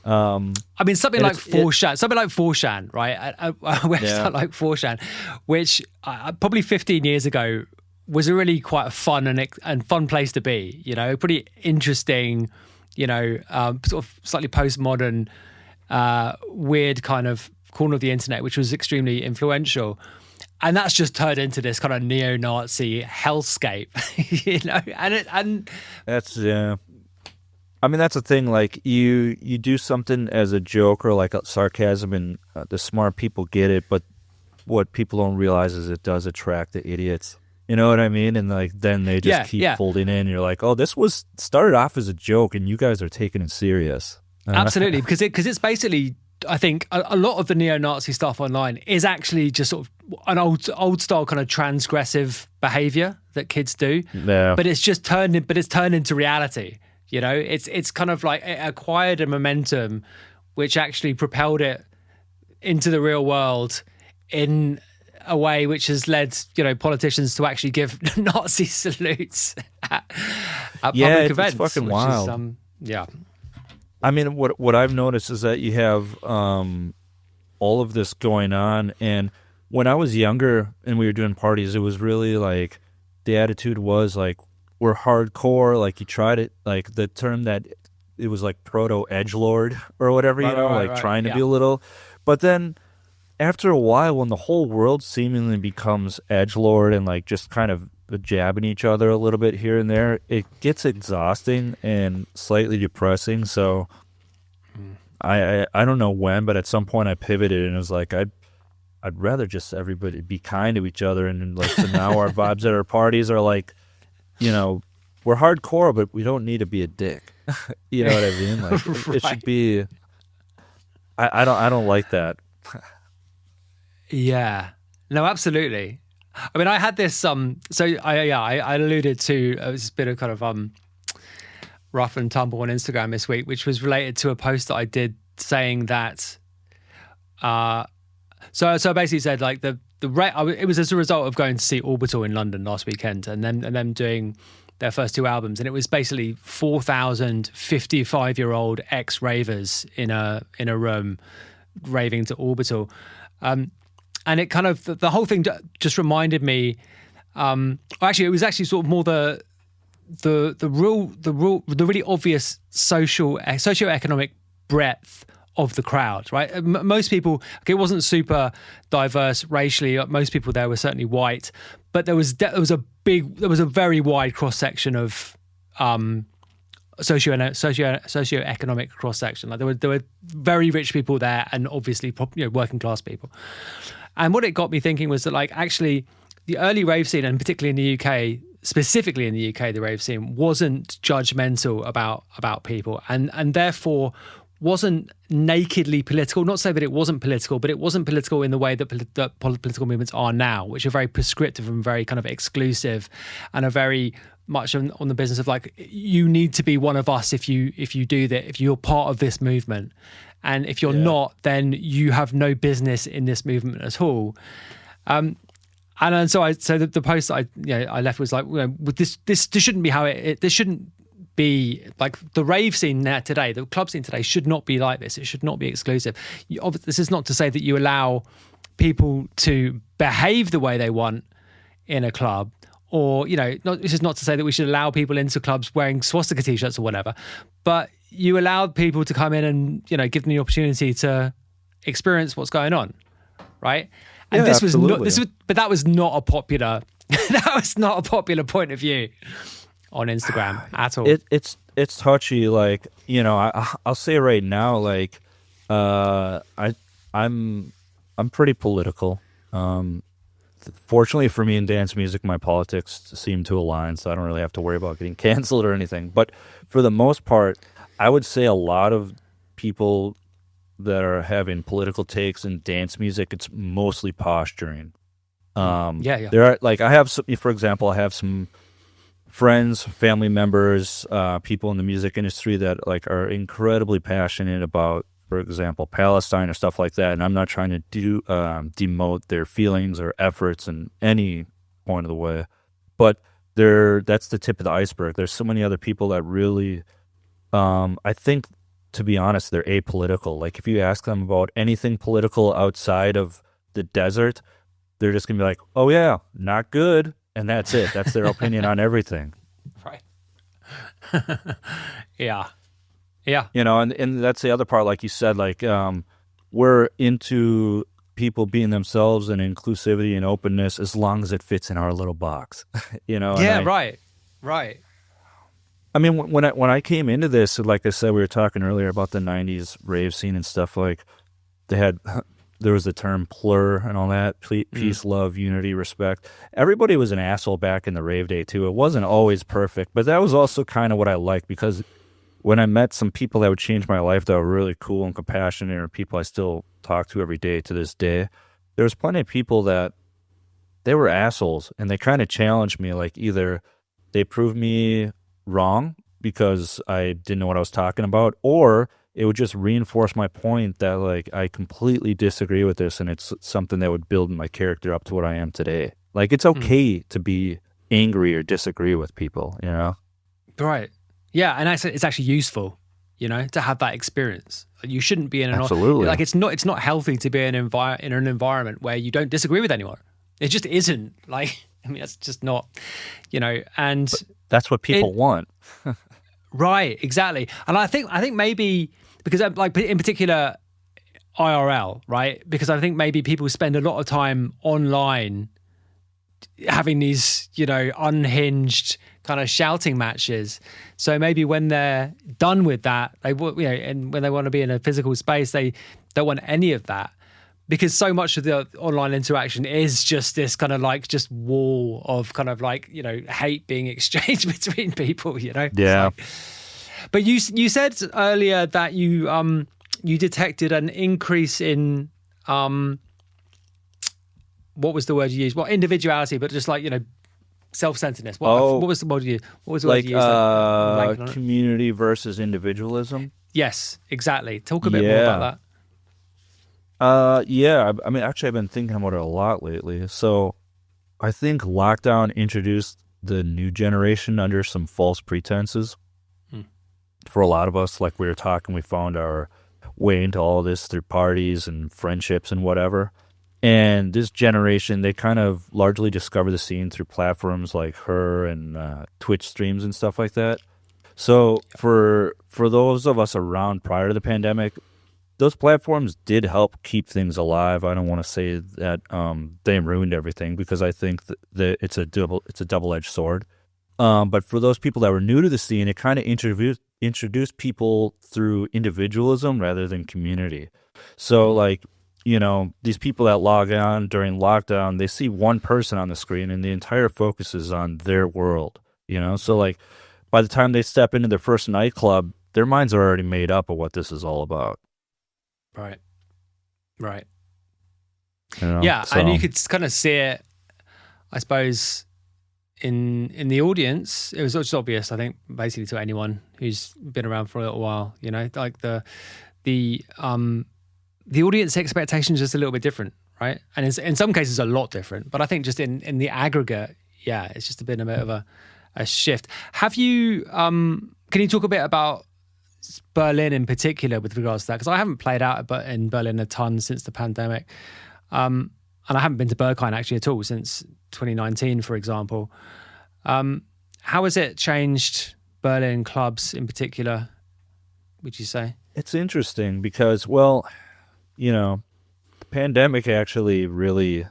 I mean, something like 4chan, right? A website like 4chan, which probably 15 years ago was a really quite a fun and fun place to be. You know, pretty interesting. You know, sort of slightly postmodern, weird kind of corner of the internet, which was extremely influential. And that's just turned into this kind of neo-Nazi hellscape, you know. And that's I mean, that's the thing. Like you do something as a joke or like a sarcasm, and the smart people get it. But what people don't realize is it does attract the idiots. You know what I mean? And like then they just keep folding in. You're like, oh, this was started off as a joke, and you guys are taking it serious. Absolutely, because it's basically, I think a lot of the neo-Nazi stuff online is actually just sort of an old style kind of transgressive behavior that kids do. Yeah. But it's turned into reality. You know, it's kind of like it acquired a momentum which actually propelled it into the real world in a way which has led, you know, politicians to actually give Nazi salutes at public events. It's fucking wild. Yeah. I mean, what I've noticed is that you have all of this going on, and when I was younger and we were doing parties, it was really like the attitude was like, we're hardcore. Like you tried it, like the term that it was like proto edgelord or whatever, trying to be a little. But then after a while, when the whole world seemingly becomes edgelord and like just kind of jabbing each other a little bit here and there, it gets exhausting and slightly depressing. So I don't know when, but at some point I pivoted and it was like I'd rather just everybody be kind to each other. And like so now our vibes at our parties are like, you know, we're hardcore, but we don't need to be a dick. You know what I mean? Like it should be. I don't like that. Yeah. No, absolutely. I mean, I had this. So I alluded to this bit of kind of rough and tumble on Instagram this week, which was related to a post that I did saying that. So I basically said like it was as a result of going to see Orbital in London last weekend, and them doing their first two albums, and it was basically 4,000 55-year-old ex-ravers in a room raving to Orbital. And it kind of, the whole thing just reminded me, actually, it was actually sort of more the really obvious socioeconomic breadth of the crowd, right? Most people, okay, it wasn't super diverse racially. Most people there were certainly white, but there was a very wide cross section of socioeconomic cross section. Like there were very rich people there, and obviously working class people. And what it got me thinking was that, like, actually the early rave scene, and particularly in the UK, specifically in the UK, the rave scene wasn't judgmental about people, and therefore wasn't nakedly political. Not to say that it wasn't political, but it wasn't political in the way that political movements are now, which are very prescriptive and very kind of exclusive, and are very much on the business of, like, you need to be one of us if you do that, if you're part of this movement, and if you're not, then you have no business in this movement at all. And so the post that I left was like, this shouldn't be how this shouldn't be like the rave scene today, the club scene today should not be like this. It should not be exclusive. This is not to say that you allow people to behave the way they want in a club, or this is not to say that we should allow people into clubs wearing swastika t-shirts or whatever, but you allow people to come in and give them the opportunity to experience what's going on, right? And this absolutely. was not but that was not a popular point of view on Instagram at all. It's touchy, like, I'll say right now, like, I'm pretty political. Fortunately for me in dance music, my politics seem to align, so I don't really have to worry about getting canceled or anything. But for the most part, I would say a lot of people that are having political takes in dance music, it's mostly posturing. There are, like, for example, I have some friends, family members, people in the music industry that, like, are incredibly passionate about, for example, Palestine or stuff like that. And I'm not trying to demote their feelings or efforts in any point of the way, but that's the tip of the iceberg. There's so many other people that really, I think, to be honest, they're apolitical. Like, if you ask them about anything political outside of the desert, they're just gonna be like, "Oh yeah, not good." And that's it. That's their opinion on everything. Right. Yeah. And that's the other part, like you said, like, we're into people being themselves and inclusivity and openness as long as it fits in our little box, Right. I mean, when I came into this, like I said, we were talking earlier about the 90s rave scene and stuff, like, there was the term plur and all that, peace, love, unity, respect. Everybody was an asshole back in the rave day too. It wasn't always perfect, but that was also kind of what I liked, because when I met some people that would change my life that were really cool and compassionate, or people I still talk to every day to this day, there was plenty of people that they were assholes, and they kind of challenged me. Like, either they proved me wrong because I didn't know what I was talking about, or it would just reinforce my point that, like, I completely disagree with this, and it's something that would build my character up to what I am today. Like, it's okay to be angry or disagree with people, Right. Yeah, and it's actually useful, to have that experience. You shouldn't be in an absolutely, like, it's not healthy to be in an environment where you don't disagree with anyone. It just isn't. Like, I mean, that's just not, and but that's what people want. Right, exactly. And I think maybe because, like, in particular IRL, right? Because I think maybe people spend a lot of time online having these, unhinged kind of shouting matches. So maybe when they're done with that, and when they want to be in a physical space, they don't want any of that, because so much of the online interaction is just this kind of, like, just wall of kind of, like, hate being exchanged between people, Yeah. Like, but you said earlier that you detected an increase in what was the word you used? Well, individuality, but just, like, self-centeredness. What was the word you used? What was the word you used? Community versus individualism. Yes, exactly. Talk a bit more about that. I mean, actually, I've been thinking about it a lot lately. So I think lockdown introduced the new generation under some false pretenses. For a lot of us, like we were talking, we found our way into all this through parties and friendships and whatever. And this generation, they kind of largely discover the scene through platforms like Her and Twitch streams and stuff like that. So for those of us around prior to the pandemic, those platforms did help keep things alive. I don't want to say that they ruined everything, because I think that it's a double-edged sword. But for those people that were new to the scene, it kind of introduced people through individualism rather than community. So like, you know, these people that log on during lockdown, they see one person on the screen and the entire focus is on their world, you know? So like by the time they step into their first nightclub, their minds are already made up of what this is all about. Right. You know? Yeah, So- and you could kind of see it, I suppose, in the audience. It was just obvious, I think, basically to anyone who's been around for a little while. You know, like the audience expectations are just a little bit different, right? And in some cases a lot different. But I think just in the aggregate, yeah, it's just been a bit of a shift. Have you? Can you talk a bit about Berlin in particular with regards to that? Because I haven't played out in Berlin a ton since the pandemic. And I haven't been to Berghain actually at all since 2019, for example. How has it changed Berlin clubs in particular, would you say? It's interesting because, well, you know, the pandemic actually really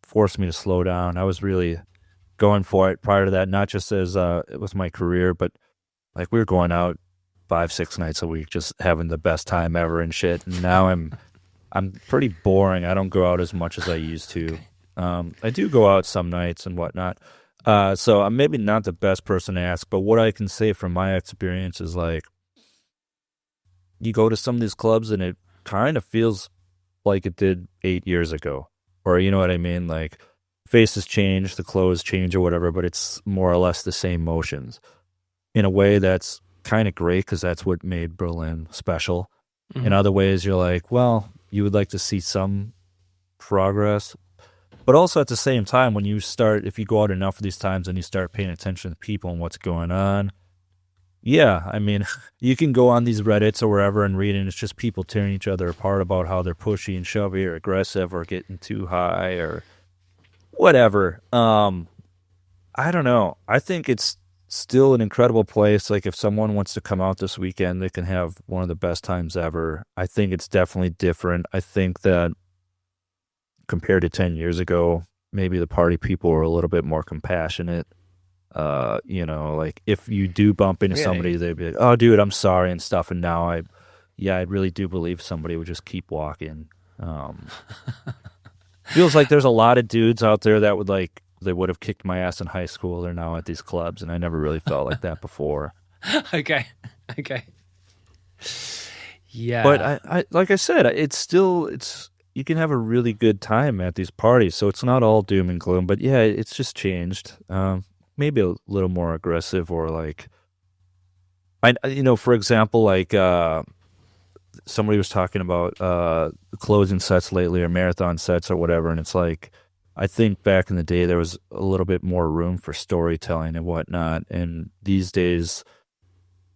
forced me to slow down. I was really going for it prior to that, not just as it was my career, but like we were going out 5-6 nights a week, just having the best time ever and shit. And now I'm pretty boring. I don't go out as much as I used to. I do go out some nights and whatnot. So I'm maybe not the best person to ask, but what I can say from my experience is like, you go to some of these clubs and it kind of feels like it did 8 years ago, or you know what I mean? Like faces change, the clothes change or whatever, but it's more or less the same motions in a way that's kind of great because that's what made Berlin special. Mm-hmm. In other ways, you're like, well, you would like to see some progress. But also at the same time, when you start, if you go out enough of these times and you start paying attention to people and what's going on, yeah, I mean, you can go on these Reddits or wherever and read, and it's just people tearing each other apart about how they're pushy and shovey or aggressive or getting too high or whatever. I don't know. I think it's still an incredible place. Like if someone wants to come out this weekend, they can have one of the best times ever. I think it's definitely different. I think that compared to 10 years ago, maybe the party people were a little bit more compassionate. You know, like if you do bump into somebody, they'd be like, oh dude, I'm sorry and stuff. And now I really do believe somebody would just keep walking. Feels like there's a lot of dudes out there that would like, they would have kicked my ass in high school. They're now at these clubs, and I never really felt like that before. Okay. Yeah. But I like I said, it's you can have a really good time at these parties, so it's not all doom and gloom. But yeah, it's just changed. Maybe a little more aggressive, or like, for example, like somebody was talking about closing sets lately or marathon sets or whatever, and it's like, I think back in the day there was a little bit more room for storytelling and whatnot, and these days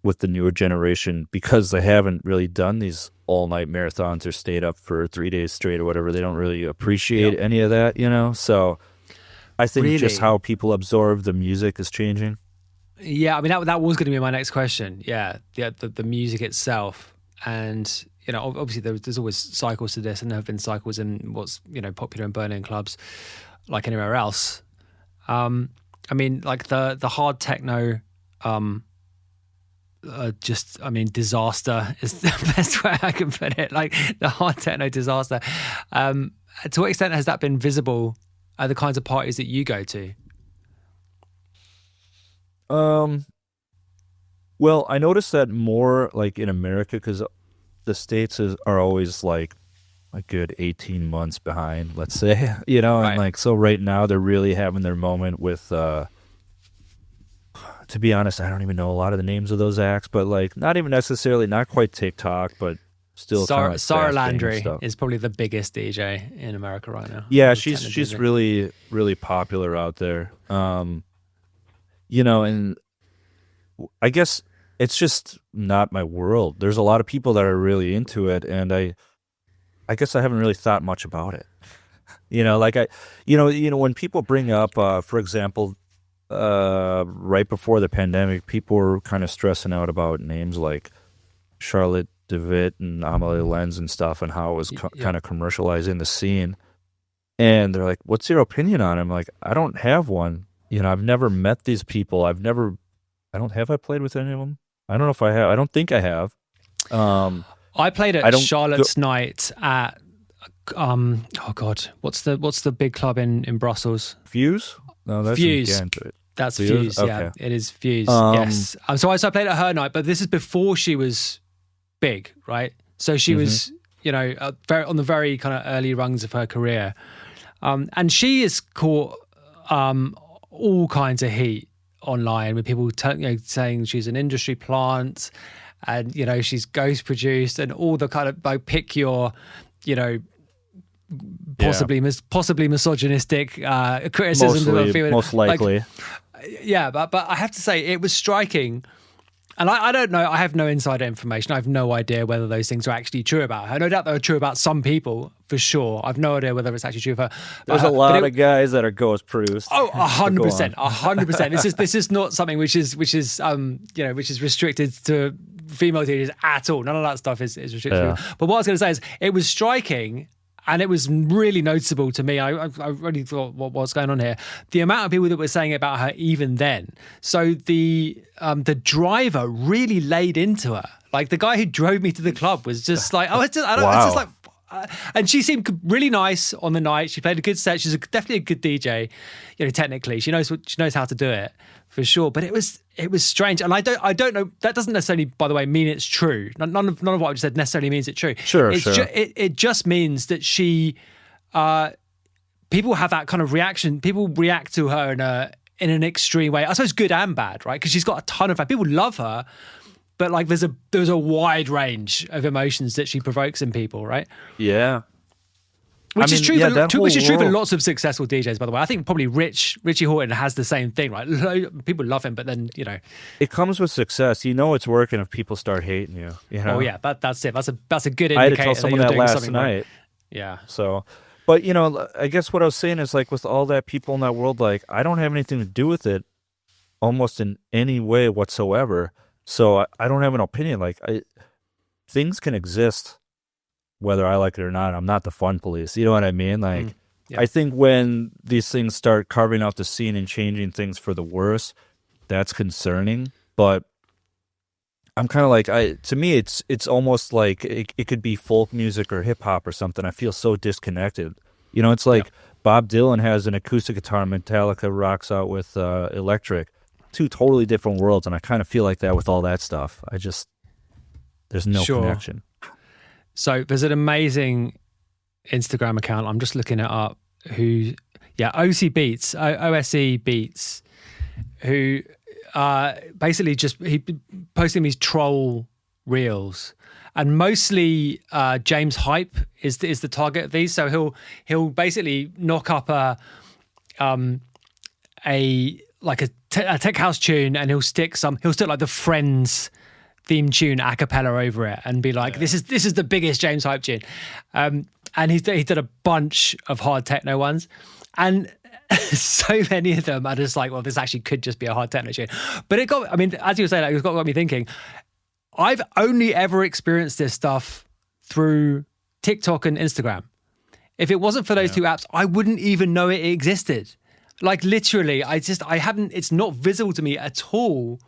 with the newer generation, because they haven't really done these all-night marathons or stayed up for 3 days straight or whatever, they don't really appreciate any of that, so I think just how people absorb the music is changing. Yeah, I mean that was going to be my next question. Yeah, the music itself, and obviously there's always cycles to this, and there have been cycles in what's popular in Berlin clubs, like anywhere else. I mean, like the hard techno, disaster is the best way I can put it. Like the hard techno disaster. To what extent has that been visible at the kinds of parties that you go to? Well, I noticed that more like in America, because the States are always like a good 18 months behind, let's say, right. And like, so right now they're really having their moment with, to be honest, I don't even know a lot of the names of those acts, but like not even necessarily, not quite TikTok, but still Sarah Landry is probably the biggest DJ in America right now. Yeah, she's really, really popular out there. and I guess it's just not my world. There's a lot of people that are really into it, and I guess I haven't really thought much about it. When people bring up, for example, right before the pandemic, people were kind of stressing out about names like Charlotte DeWitt and Amelie Lenz and stuff, and how it was kind of commercializing the scene. And they're like, "What's your opinion on it?" I'm like, "I don't have one. I've never met these people. I played with any of them? I don't know if I have. I don't think I have." I played at Charlotte's Night at oh god, what's the big club in Brussels? Fuse? No, that's Fuse. It. That's Fuse. Okay. Yeah, it is Fuse. Yes. So I played at her night, but this is before she was big, right? So she was, on the very kind of early rungs of her career, and she has caught all kinds of heat online with people saying she's an industry plant, and she's ghost produced, and all the kind of pick your, possibly misogynistic criticisms. Most likely. But I have to say it was striking. And I don't know, I have no insider information. I have no idea whether those things are actually true about her. No doubt they're true about some people, for sure. I've no idea whether it's actually true of her. There's a lot of guys that are ghost produced. Oh, 100%, 100%. This is not something which is restricted to female DJs at all. None of that stuff is restricted. Yeah. But what I was going to say is, it was striking. And it was really noticeable to me. I really thought, what's going on here? The amount of people that were saying about her even then. So the driver really laid into her. Like, the guy who drove me to the club was just like, it's just like, and she seemed really nice on the night. She played a good set. She's definitely a good DJ. Technically, she knows how to do it for sure. But it was strange, and I don't know. That doesn't necessarily, by the way, mean it's true. None of what I just said necessarily means it's true. Sure. It just means that she, people have that kind of reaction. People react to her in an extreme way. I suppose good and bad, right? Because she's got a ton of fans. People love her. But like, there's a wide range of emotions that she provokes in people, right? Yeah, which is true for lots of successful DJs, by the way. I think probably Richie Hawtin has the same thing, right? People love him, but then it comes with success. It's working if people start hating you. Oh yeah, that's it. That's a good indicator. I had to tell someone that last night. Right. Yeah. So, but I guess what I was saying is, like, with all that people in that world, like, I don't have anything to do with it, almost in any way whatsoever. So I don't have an opinion. Like, things can exist whether I like it or not. I'm not the fun police. You know what I mean? Like, yeah. I think when these things start carving out the scene and changing things for the worse, that's concerning. But I'm kind of like, to me, it's almost like it could be folk music or hip hop or something. I feel so disconnected. It's like Bob Dylan has an acoustic guitar, Metallica rocks out with electric. Two totally different worlds, and I kind of feel like that with all that stuff. There's no connection. So there's an amazing Instagram account. I'm just looking it up. OSE Beats, who basically he posting these troll reels, and mostly James Hype is the target of these. So he'll basically knock up a tech house tune, and he'll stick like the Friends theme tune a cappella over it, and be like, this is the biggest James Hype tune. And he did a bunch of hard techno ones, and so many of them are just like, well, this actually could just be a hard techno tune. But as you were saying, it got me thinking. I've only ever experienced this stuff through TikTok and Instagram. If it wasn't for those two apps, I wouldn't even know it existed. Like, literally, it's not visible to me at all,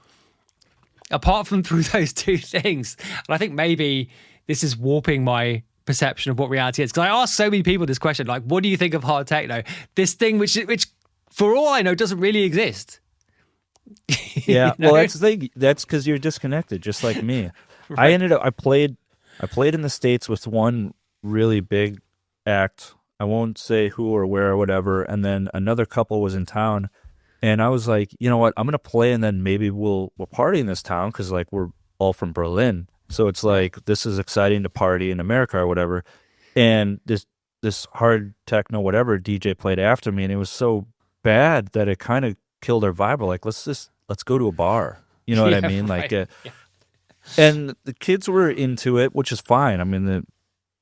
apart from through those two things. And I think maybe this is warping my perception of what reality is. Because I ask so many people this question, like, what do you think of hard techno? This thing which for all I know, doesn't really exist. Yeah, well, that's the thing. That's because you're disconnected, just like me. Right. I played in the States with one really big act. I won't say who or where or whatever. And then another couple was in town, and I was like, you know what? I'm gonna play, and then maybe we'll party in this town, because like we're all from Berlin, so it's like this is exciting to party in America or whatever. And this hard techno whatever DJ played after me, and it was so bad that it kind of killed our vibe. We're like, let's just let's go to a bar. You know what I mean? Right. Like, and the kids were into it, which is fine. I mean,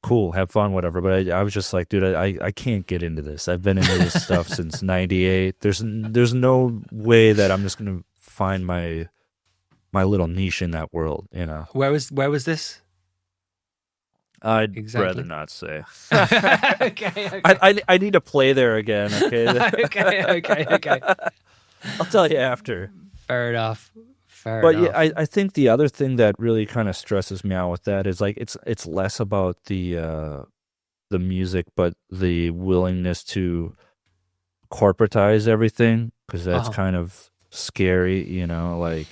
cool, have fun, whatever. But I was just like, dude, I can't get into this. I've been into this stuff since '98. There's no way that I'm just gonna find my little niche in that world. You know. Where was this? I'd Exactly. rather not say. Okay. I need to play there again. Okay. Okay. I'll tell you after. Fair enough. But yeah, I think the other thing that really kind of stresses me out with that is like it's less about the music, but the willingness to corporatize everything, because that's kind of scary, you know, like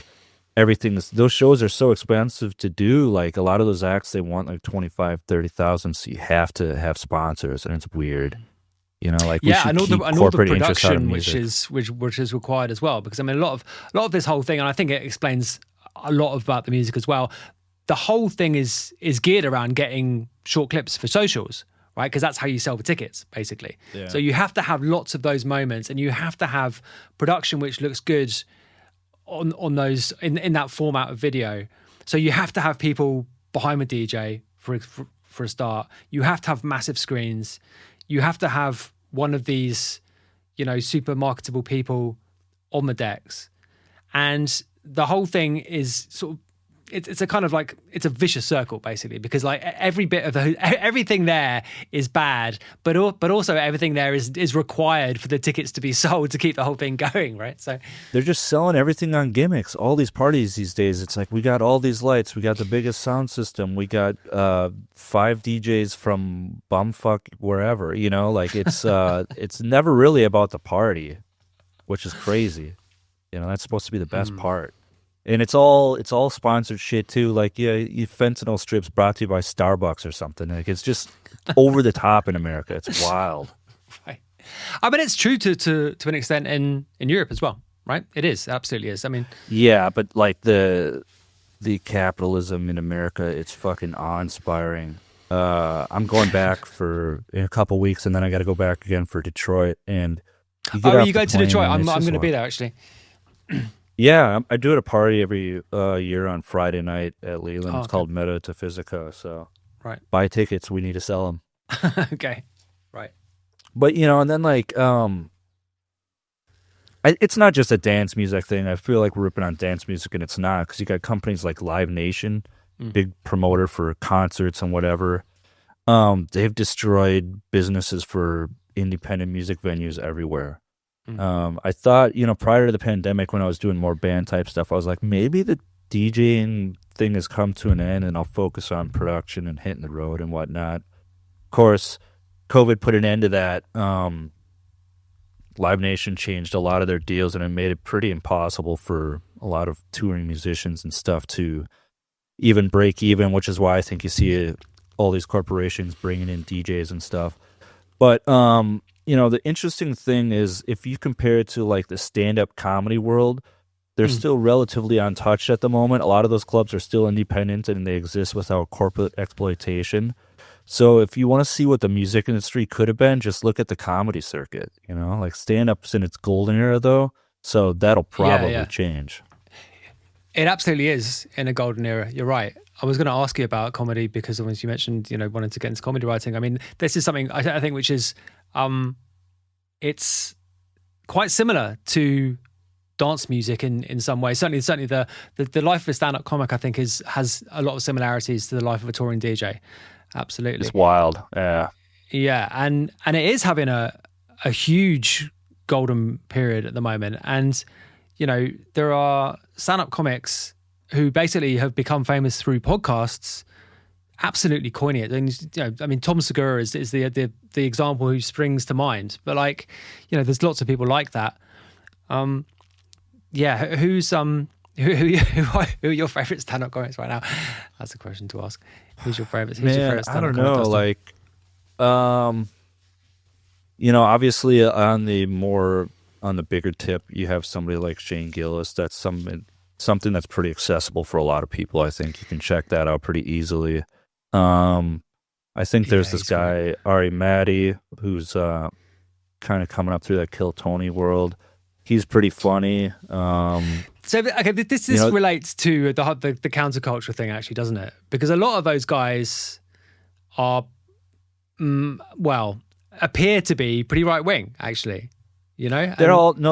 those shows are so expensive to do. Like a lot of those acts, they want like 25, 30,000, so you have to have sponsors, and it's weird. You know, like and all the production which music. is required as well. Because I mean, a lot of this whole thing, and I think it explains a lot about the music as well. The whole thing is geared around getting short clips for socials, right? Because that's how you sell the tickets, basically. Yeah. So you have to have lots of those moments, and you have to have production which looks good on those in that format of video. So you have to have people behind the DJ for a start. You have to have massive screens. You have to have one of these, you know, super marketable people on the decks. And the whole thing is sort of, it's a kind of like, it's a vicious circle, basically, because like every bit of everything there is bad, but also everything there is required for the tickets to be sold to keep the whole thing going, right? So they're just selling everything on gimmicks. All these parties these days, it's like, we got all these lights, we got the biggest sound system, we got 5 DJs from bumfuck wherever, you know, like it's never really about the party, which is crazy. You know, that's supposed to be the best part. And it's all sponsored shit too. Like, yeah, fentanyl strips brought to you by Starbucks or something. Like, it's just over the top in America. It's wild. Right. I mean, it's true to an extent in Europe as well, right? It is, it absolutely is. I mean, yeah, but like the capitalism in America, it's fucking awe-inspiring. I'm going back in a couple weeks, and then I got to go back again for Detroit. And you go to Detroit? I'm going to be there actually. Yeah, I do it a party every year on Friday night at Leland. It's called Metaphysica. So, right, buy tickets. We need to sell them. Okay, right. But you know, and then like, it's not just a dance music thing. I feel like we're ripping on dance music, and it's not, because you got companies like Live Nation, big promoter for concerts and whatever. They've destroyed businesses for independent music venues everywhere. I thought, you know, prior to the pandemic, when I was doing more band type stuff, I was like, maybe the DJing thing has come to an end and I'll focus on production and hitting the road and whatnot. Of course, COVID put an end to that. Live Nation changed a lot of their deals, and it made it pretty impossible for a lot of touring musicians and stuff to even break even, which is why I think you see all these corporations bringing in DJs and stuff. But, you know, the interesting thing is, if you compare it to like the stand-up comedy world, they're still relatively untouched at the moment. A lot of those clubs are still independent, and they exist without corporate exploitation. So if you want to see what the music industry could have been, just look at the comedy circuit. You know, like stand-up's in its golden era, though, so that'll probably change. It absolutely is in a golden era. You're right. I was going to ask you about comedy, because once you mentioned, you know, wanting to get into comedy writing. I mean, this is something I think which is, it's quite similar to dance music in some ways. Certainly the life of a stand-up comic, I think, has a lot of similarities to the life of a touring DJ. Absolutely. It's wild. Yeah. Yeah. And it is having a huge golden period at the moment. And, you know, there are stand-up comics who basically have become famous through podcasts, absolutely coining it. And, you know, I mean, Tom Segura is the example who springs to mind. But like, you know, there's lots of people like that. Yeah, who are your favorite stand-up comics right now? That's a question to ask. Who's your favorite? Who's your favorite stand-up I don't know. comic, Dustin? You know, obviously on the bigger tip, you have somebody like Shane Gillis. That's something that's pretty accessible for a lot of people. I think you can check that out pretty easily. I think there's this guy, Ari Matty, who's kind of coming up through that Kill Tony world. He's pretty funny. So, okay, this relates to the counterculture thing, actually, doesn't it? Because a lot of those guys are, appear to be pretty right wing, actually. You know,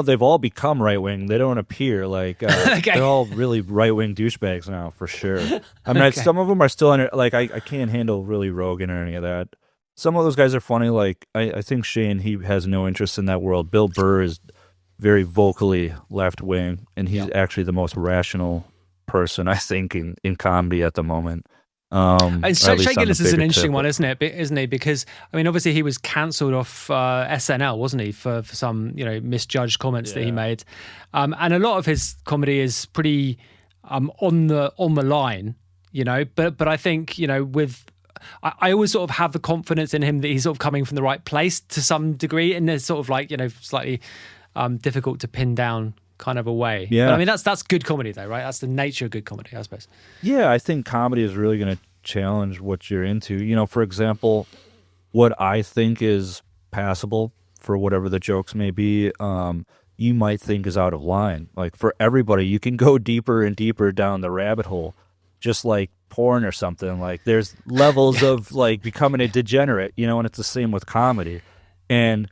they've all become right wing. They don't appear like Okay. they're all really right wing douchebags now, for sure. I mean, some of them are still under. Like, I can't handle really Rogan or any of that. Some of those guys are funny. Like, I think Shane, he has no interest in that world. Bill Burr is very vocally left wing, and he's actually the most rational person, I think, in comedy at the moment. And Shane Gillis is an interesting one, isn't he? Because I mean, obviously he was cancelled off SNL, wasn't he, for some misjudged comments that he made, and a lot of his comedy is pretty on the line, But I think I always sort of have the confidence in him that he's sort of coming from the right place to some degree, and there's sort of like slightly difficult to pin down kind of a way. Yeah. But I mean, that's good comedy though, right? That's the nature of good comedy, I suppose. Yeah, I think comedy is really going to challenge what you're into. For example, what I think is passable for whatever the jokes may be, you might think is out of line. Like, for everybody, you can go deeper and deeper down the rabbit hole, just like porn or something. Like, there's levels of like becoming a degenerate, and it's the same with comedy. And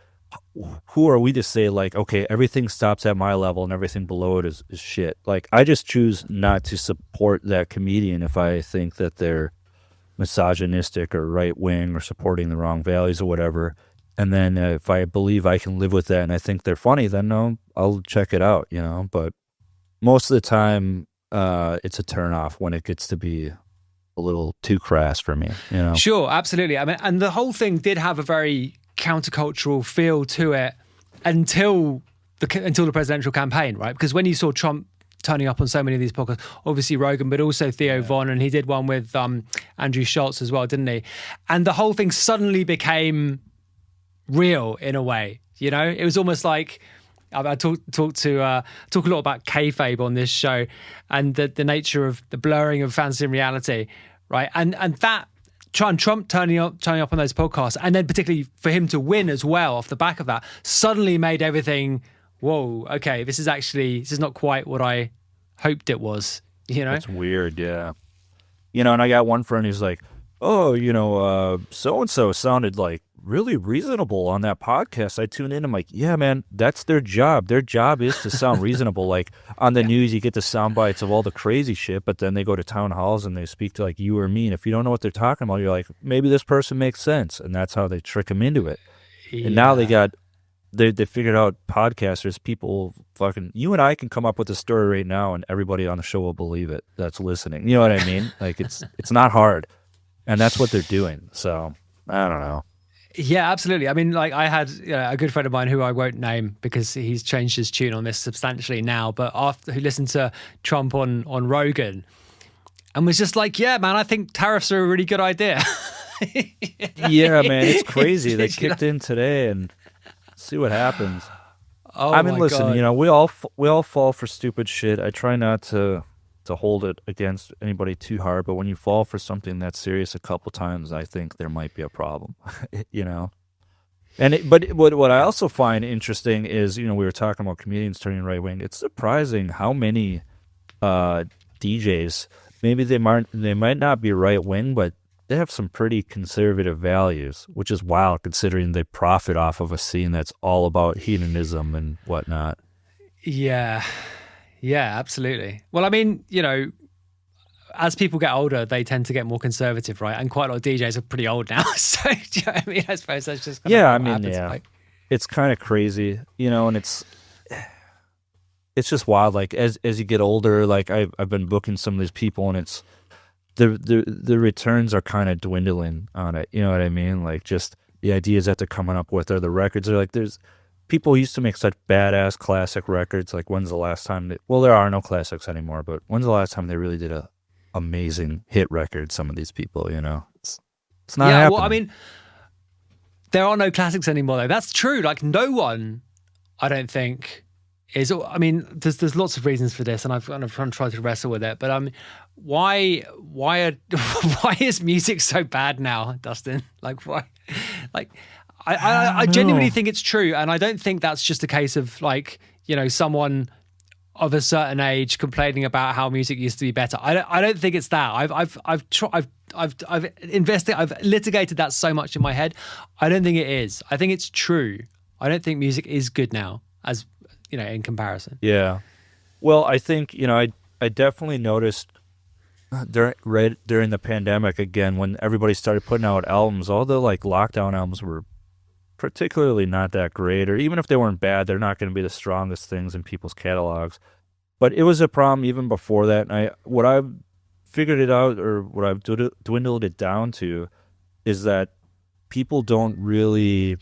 who are we to say, like, okay, everything stops at my level and everything below it is shit? Like, I just choose not to support that comedian if I think that they're misogynistic or right wing or supporting the wrong values or whatever. And then if I believe I can live with that and I think they're funny, then no, I'll check it out, But most of the time, it's a turnoff when it gets to be a little too crass for me, Sure, absolutely. I mean, and the whole thing did have a very countercultural feel to it until the presidential campaign, right? Because when you saw Trump turning up on so many of these podcasts, obviously Rogan, but also Theo Von, and he did one with Andrew Schultz as well, didn't he? And the whole thing suddenly became real in a way. It was almost like I talk a lot about kayfabe on this show, and the nature of the blurring of fantasy and reality, right? And that. Trump turning up on those podcasts, and then particularly for him to win as well off the back of that, suddenly made everything, whoa, okay, this is not quite what I hoped it was, It's weird, yeah. And I got one friend who's like, oh, so-and-so sounded like really reasonable on that podcast. I tuned in. I'm like, yeah, man, that's their job. Their job is to sound reasonable. Like, on the news, you get the sound bites of all the crazy shit, but then they go to town halls and they speak to like you or me. And if you don't know what they're talking about, you're like, maybe this person makes sense. And that's how they trick them into it. Yeah. And now they figured out podcasters, people fucking, you and I can come up with a story right now and everybody on the show will believe it that's listening. You know what I mean? Like, it's not hard. And that's what they're doing. So, I don't know. Yeah, absolutely. I mean, like, I had a good friend of mine who I won't name because he's changed his tune on this substantially now, but who listened to Trump on Rogan and was just like, yeah, man, I think tariffs are a really good idea. Yeah, man, it's crazy. They kicked in today, and see what happens. Oh, I mean, my listen, God. we all fall for stupid shit. I try not to hold it against anybody too hard, but when you fall for something that's serious a couple times, I think there might be a problem, And but what I also find interesting is, we were talking about comedians turning right wing. It's surprising how many DJs, maybe they might not be right wing, but they have some pretty conservative values, which is wild considering they profit off of a scene that's all about hedonism and whatnot. Yeah. Yeah, absolutely. Well, I mean, as people get older, they tend to get more conservative, right? And quite a lot of DJs are pretty old now. So, do you know what I mean? I suppose that's just kind of what happens, like. It's kind of crazy, and it's just wild. Like, as you get older, like I've been booking some of these people, and it's the returns are kind of dwindling on it. You know what I mean? Like, just the ideas that they're coming up with, or the records are like, there's people used to make such badass classic records. Like, when's the last time there are no classics anymore, but when's the last time they really did a amazing hit record? Some of these people, it's not happening. Well, I mean, there are no classics anymore, though. That's true. Like, no one, I don't think, is. I mean, there's lots of reasons for this, and I've kind of tried to wrestle with it. But why is music so bad now, Dustin? Like, why? Like, I genuinely think it's true, and I don't think that's just a case of, like, someone of a certain age complaining about how music used to be better. I don't think it's that. I've invested, I've litigated that so much in my head. I don't think it is. I think it's true. I don't think music is good now, as you know, in comparison. Yeah. Well, I think, you know, I definitely noticed during the pandemic, again, when everybody started putting out albums, all the like lockdown albums were particularly not that great, or even if they weren't bad, they're not going to be the strongest things in people's catalogs. But it was a problem even before that. And what I've figured it out, or what I've dwindled it down to, is that people don't really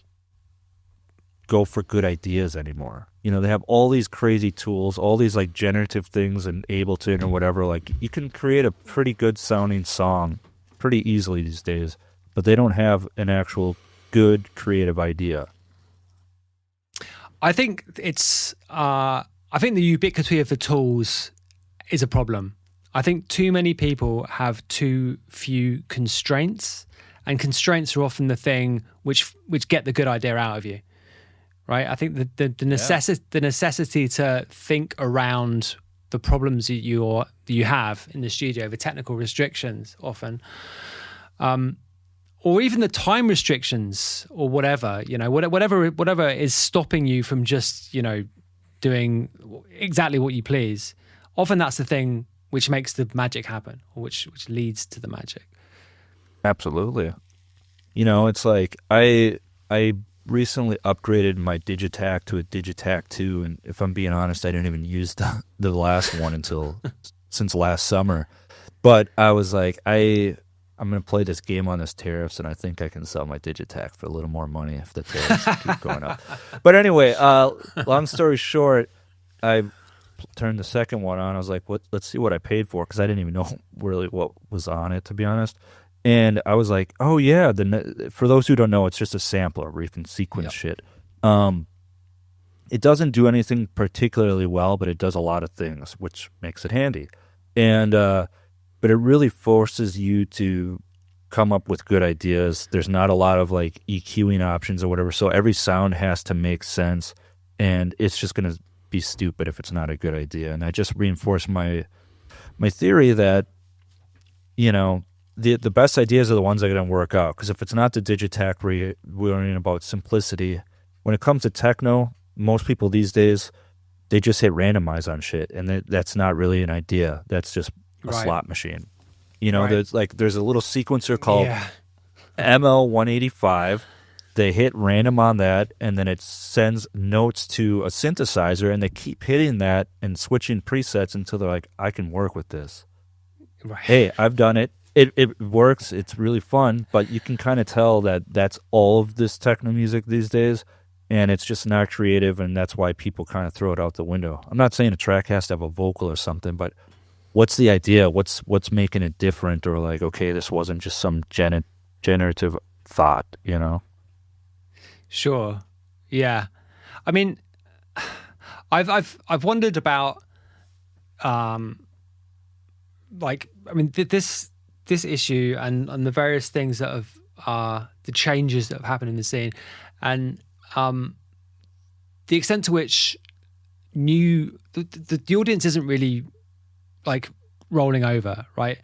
go for good ideas anymore. You know, they have all these crazy tools, all these like generative things and Ableton or whatever. Like, you can create a pretty good sounding song pretty easily these days, but they don't have an actual good creative idea. I think it's I think the ubiquity of the tools is a problem. I think too many people have too few constraints, and constraints are often the thing which get the good idea out of you, right? I think the necessity to think around the problems that you have in the studio, the technical restrictions often, or even the time restrictions or whatever, you know, whatever is stopping you from just, you know, doing exactly what you please. Often that's the thing which makes the magic happen, or which leads to the magic. Absolutely. You know, it's like I recently upgraded my Digitac to a Digitac 2, and if I'm being honest, I didn't even use the last one since last summer. But I was like, I'm going to play this game on this tariffs, and I think I can sell my Digitac for a little more money if the tariffs keep going up. But anyway, long story short, I turned the second one on. I was like, let's see what I paid for, because I didn't even know really what was on it, to be honest. And I was like, oh, yeah, for those who don't know, it's just a sampler where you can sequence shit. It doesn't do anything particularly well, but it does a lot of things, which makes it handy. And but it really forces you to come up with good ideas. There's not a lot of like EQing options or whatever, so every sound has to make sense, and it's just going to be stupid if it's not a good idea. And I just reinforced my theory that, you know, the best ideas are the ones that are going to work out, because if it's not the Digitac where you're worrying about simplicity, when it comes to techno, most people these days, they just hit randomize on shit, and that's not really an idea. That's just a slot machine. You know, there's a little sequencer called ML185. They hit random on that, and then it sends notes to a synthesizer, and they keep hitting that and switching presets until they're like, I can work with this. Right. Hey, I've done it. It works. It's really fun, but you can kind of tell that that's all of this techno music these days, and it's just not creative, and that's why people kind of throw it out the window. I'm not saying a track has to have a vocal or something, but what's the idea? What's making it different? Or like, okay, this wasn't just some generative thought, you know? Sure. Yeah. I mean, I've wondered about, like, I mean, this issue and the various things that have, the changes that have happened in the scene, and the extent to which the audience isn't really like rolling over, right?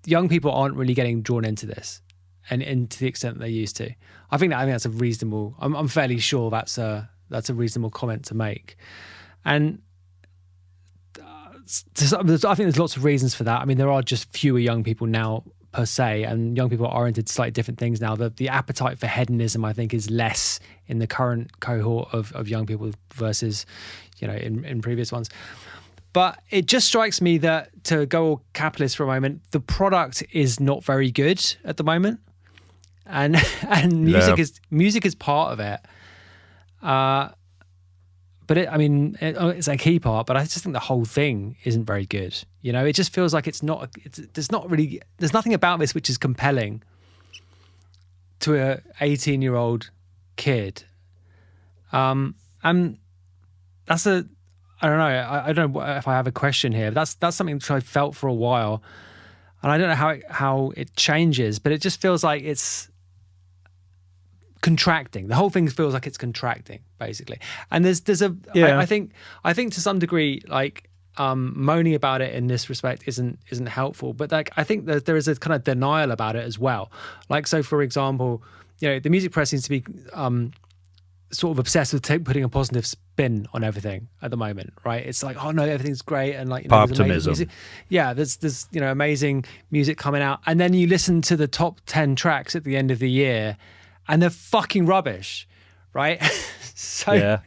Young people aren't really getting drawn into this, and to the extent that they used to. I think that's a reasonable. I'm fairly sure that's a reasonable comment to make, and I think there's lots of reasons for that. I mean, there are just fewer young people now per se, and young people are into slightly different things now. The appetite for hedonism, I think, is less in the current cohort of young people versus, you know, in previous ones. But it just strikes me that, to go all capitalist for a moment, the product is not very good at the moment, and music is part of it. But it's a key part. But I just think the whole thing isn't very good. You know, it just feels like there's nothing about this which is compelling to a 18-year-old kid. And that's I don't know. I don't know if I have a question here, but that's something which I felt for a while, and I don't know how it changes, but it just feels like it's contracting. The whole thing feels like it's contracting, basically. And there's I think to some degree, like, moaning about it in this respect isn't helpful. But like, I think that there is a kind of denial about it as well. Like, so for example, the music press seems to be sort of obsessed with putting a positive spin on everything at the moment, right? It's like, oh no, everything's great, and like, there's amazing music. Yeah, there's amazing music coming out, and then you listen to the top 10 tracks at the end of the year, and they're fucking rubbish, right? So yeah.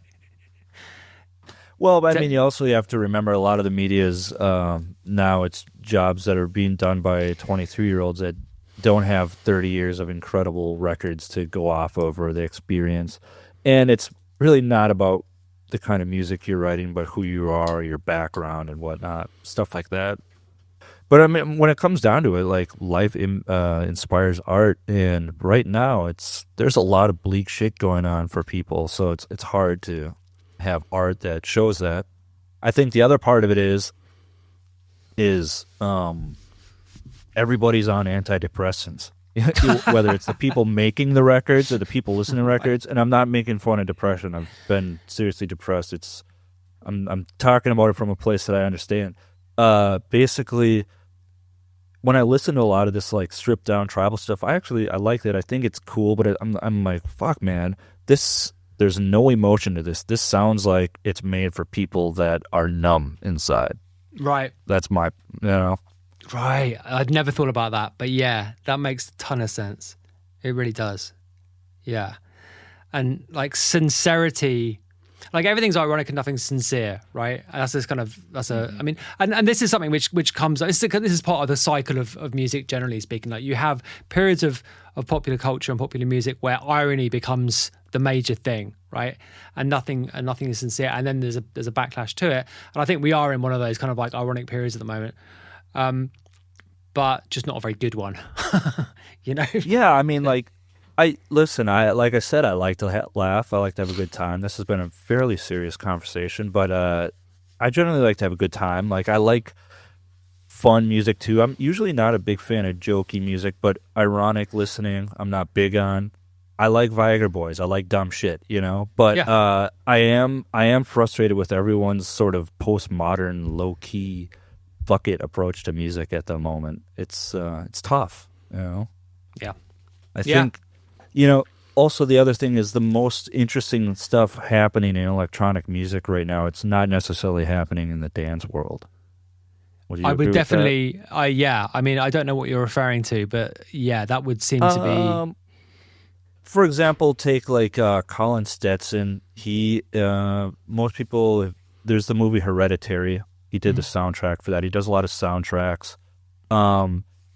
Well, I mean, you also have to remember a lot of the media's now it's jobs that are being done by 23-year-olds that don't have 30 years of incredible records to go off of or the experience. And it's really not about the kind of music you're writing, but who you are, your background and whatnot, stuff like that. But I mean, when it comes down to it, like, life inspires art, and right now there's a lot of bleak shit going on for people, so it's hard to have art that shows that. I think the other part of it is everybody's on antidepressants. Whether it's the people making the records or the people listening to records, and I'm not making fun of depression. I've been seriously depressed. I'm talking about it from a place that I understand. Basically, when I listen to a lot of this like stripped down tribal stuff, I like it. I think it's cool, but I'm like, fuck, man, there's no emotion to this. This sounds like it's made for people that are numb inside. Right. That's my, Right. I'd never thought about that. But yeah, that makes a ton of sense. It really does. Yeah. And like sincerity, like everything's ironic and nothing's sincere, right? And that's this kind of, I mean, and this is something which comes, this is part of the cycle of music, generally speaking. Like, you have periods of popular culture and popular music where irony becomes the major thing, right? And nothing is sincere. And then there's a backlash to it. And I think we are in one of those kind of like ironic periods at the moment. But just not a very good one, Yeah, I mean, like, like I said, I like to laugh. I like to have a good time. This has been a fairly serious conversation, but I generally like to have a good time. Like, I like fun music too. I'm usually not a big fan of jokey music, but ironic listening, I'm not big on. I like Viagra Boys. I like dumb shit, But yeah. I am frustrated with everyone's sort of postmodern, low key, fuck it approach to music at the moment. It's tough, Yeah. I think, also the other thing is the most interesting stuff happening in electronic music right now, it's not necessarily happening in the dance world. I would definitely, yeah. I mean, I don't know what you're referring to, but yeah, that would seem to be. For example, take like Colin Stetson. He, most people, there's the movie Hereditary. He did the soundtrack for that. He does a lot of soundtracks.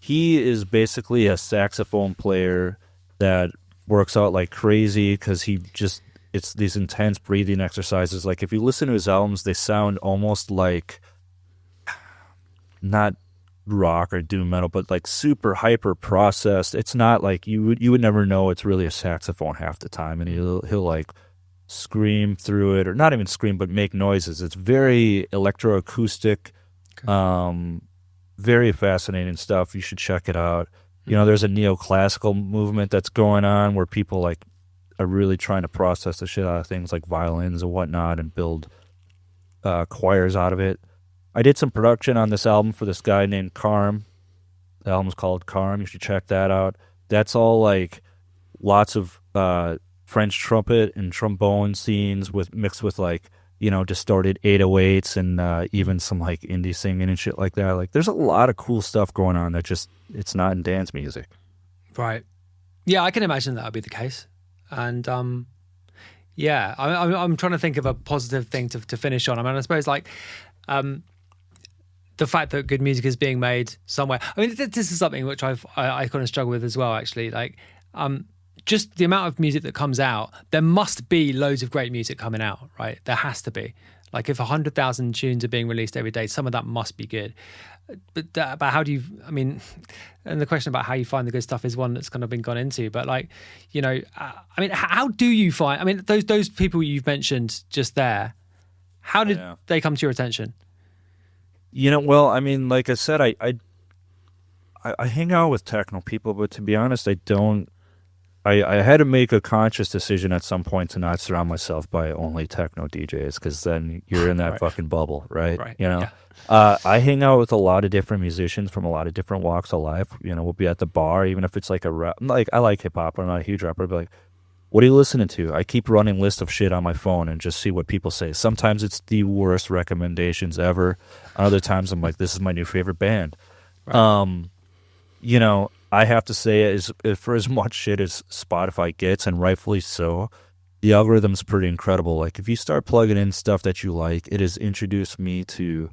He is basically a saxophone player that works out like crazy because it's these intense breathing exercises. Like, if you listen to his albums, they sound almost like not rock or doom metal, but like super hyper processed. It's not like you would never know it's really a saxophone half the time, and he'll like scream through it, or not even scream, but make noises. It's very electroacoustic, very fascinating stuff. You should check it out. There's a neoclassical movement that's going on where people like are really trying to process the shit out of things like violins and whatnot and build choirs out of it. I did some production on this album for this guy named Karm. The album's called Karm. You should check that out. That's all like lots of French trumpet and trombone scenes mixed with like, distorted 808s and even some like indie singing and shit like that. Like, there's a lot of cool stuff going on that it's not in dance music. Right. Yeah, I can imagine that would be the case. And yeah, I'm trying to think of a positive thing to finish on. I mean, I suppose like the fact that good music is being made somewhere. I mean, this is something which I kind of struggle with as well, actually. Like, just the amount of music that comes out, there must be loads of great music coming out, right? There has to be. Like, if 100,000 tunes are being released every day, some of that must be good. But how do you, I mean, and the question about how you find the good stuff is one that's kind of been gone into. But like, I mean, how do you find, I mean, those people you've mentioned just there, how did they come to your attention? Well, I mean, like I said, I hang out with techno people, but to be honest, I don't I had to make a conscious decision at some point to not surround myself by only techno DJs, because then you're in that fucking bubble, right? Right. You know, Yeah. I hang out with a lot of different musicians from a lot of different walks of life. You know, we'll be at the bar, even if it's like a rap. Like, I like hip hop, but I'm not a huge rapper. But like, what are you listening to? I keep running lists of shit on my phone and just see what people say. Sometimes it's the worst recommendations ever. Other times I'm like, this is my new favorite band. Right. You know, I have to say, for as much shit as Spotify gets, and rightfully so, the algorithm's pretty incredible. Like, if you start plugging in stuff that you like, it has introduced me to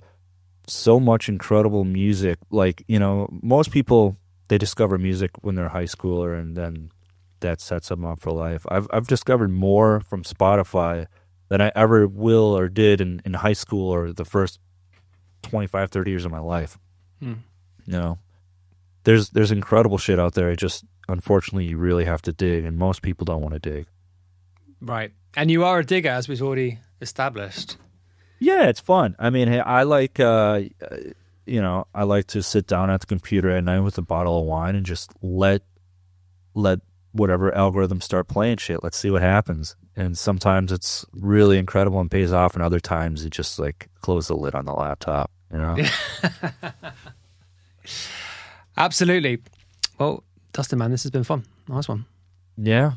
so much incredible music. Like, you know, most people, they discover music when they're a high schooler, and then that sets them up for life. I've discovered more from Spotify than I ever will or did in high school or the first 25, 30 years of my life. You know? There's incredible shit out there. Unfortunately, you really have to dig, and most people don't want to dig. Right. And you are a digger, as we've already established. Yeah, it's fun. I mean, hey, I like, you know, I like to sit down at the computer at night with a bottle of wine and just let whatever algorithm start playing shit. Let's see what happens. And sometimes it's really incredible and pays off, and other times it just like close the lid on the laptop, you know? Absolutely. Well, Dustin, man, this has been fun. Nice one. Yeah,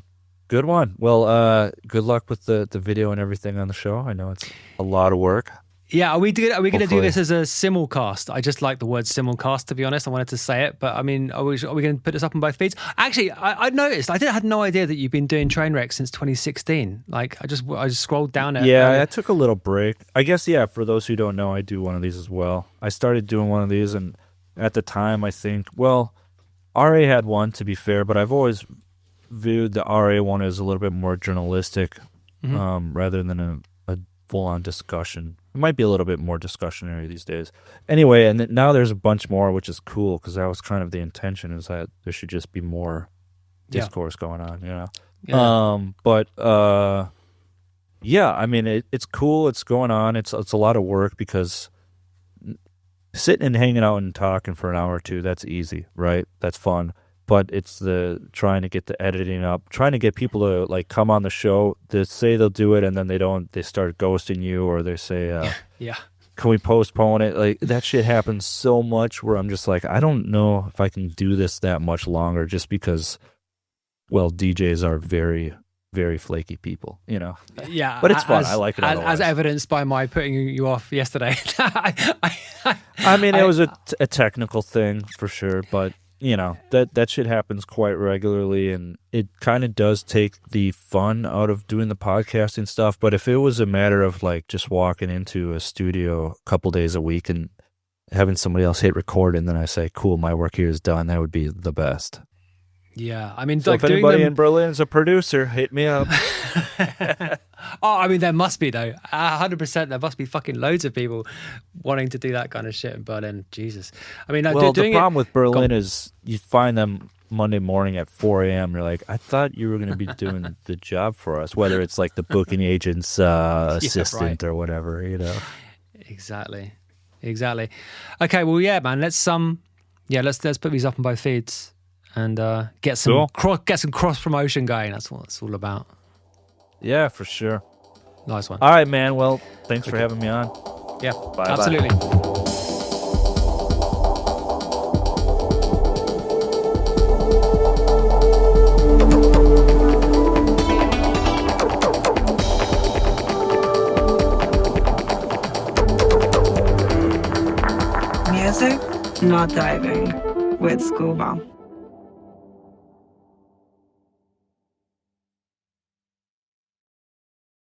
good one. Well, good luck with the video and everything on the show. I know it's a lot of work. Yeah, are we going to do this as a simulcast? I just like the word simulcast, to be honest. I wanted to say it, but I mean, are we going to put this up on both feeds? Actually, I noticed, I had no idea that you've been doing Trainwreck since 2016. Like, I just scrolled down it. Yeah, I took a little break. I guess, yeah, for those who don't know, I do one of these as well. I started doing one of these, and at the time, I think, well, RA had one, to be fair, but I've always viewed the RA one as a little bit more journalistic, rather than a full-on discussion. It might be a little bit more discussionary these days. Anyway, and now there's a bunch more, which is cool, because that was kind of the intention, is that there should just be more discourse going on, you know? Yeah. Yeah, I mean, it's cool. It's going on. It's a lot of work, because sitting and hanging out and talking for an hour or two, that's easy, right? That's fun. But it's the trying to get the editing up, trying to get people to like come on the show. They say they'll do it, and then they don't. They start ghosting you, or they say, can we postpone it? Like, that shit happens so much where I'm just like, I don't know if I can do this that much longer, just because, well, DJs are very, very flaky people, you know? Yeah. But it's fun. I like it as evidenced by my putting you off yesterday. I mean, it was a technical thing for sure, but you know, that shit happens quite regularly, and it kind of does take the fun out of doing the podcasting stuff. But if it was a matter of like just walking into a studio a couple days a week and having somebody else hit record, and then I say, cool, my work here is done, that would be the best. Yeah, I mean, so like, if anybody in Berlin is a producer, hit me up. Oh, I mean, there must be, though. 100%. There must be fucking loads of people wanting to do that kind of shit in Berlin. Jesus. I mean, well, the problem with Berlin is you find them Monday morning at 4 a.m. You're like, I thought you were going to be doing the job for us, whether it's like the booking agent's assistant or whatever, you know. Exactly. Okay, well, yeah, man. Let's put these up on both feeds and get some cross promotion going. That's what it's all about. Yeah, for sure. Nice one. All right, man. Well, thanks for having me on. Yeah, bye. Absolutely. Music, not diving, with Scuba.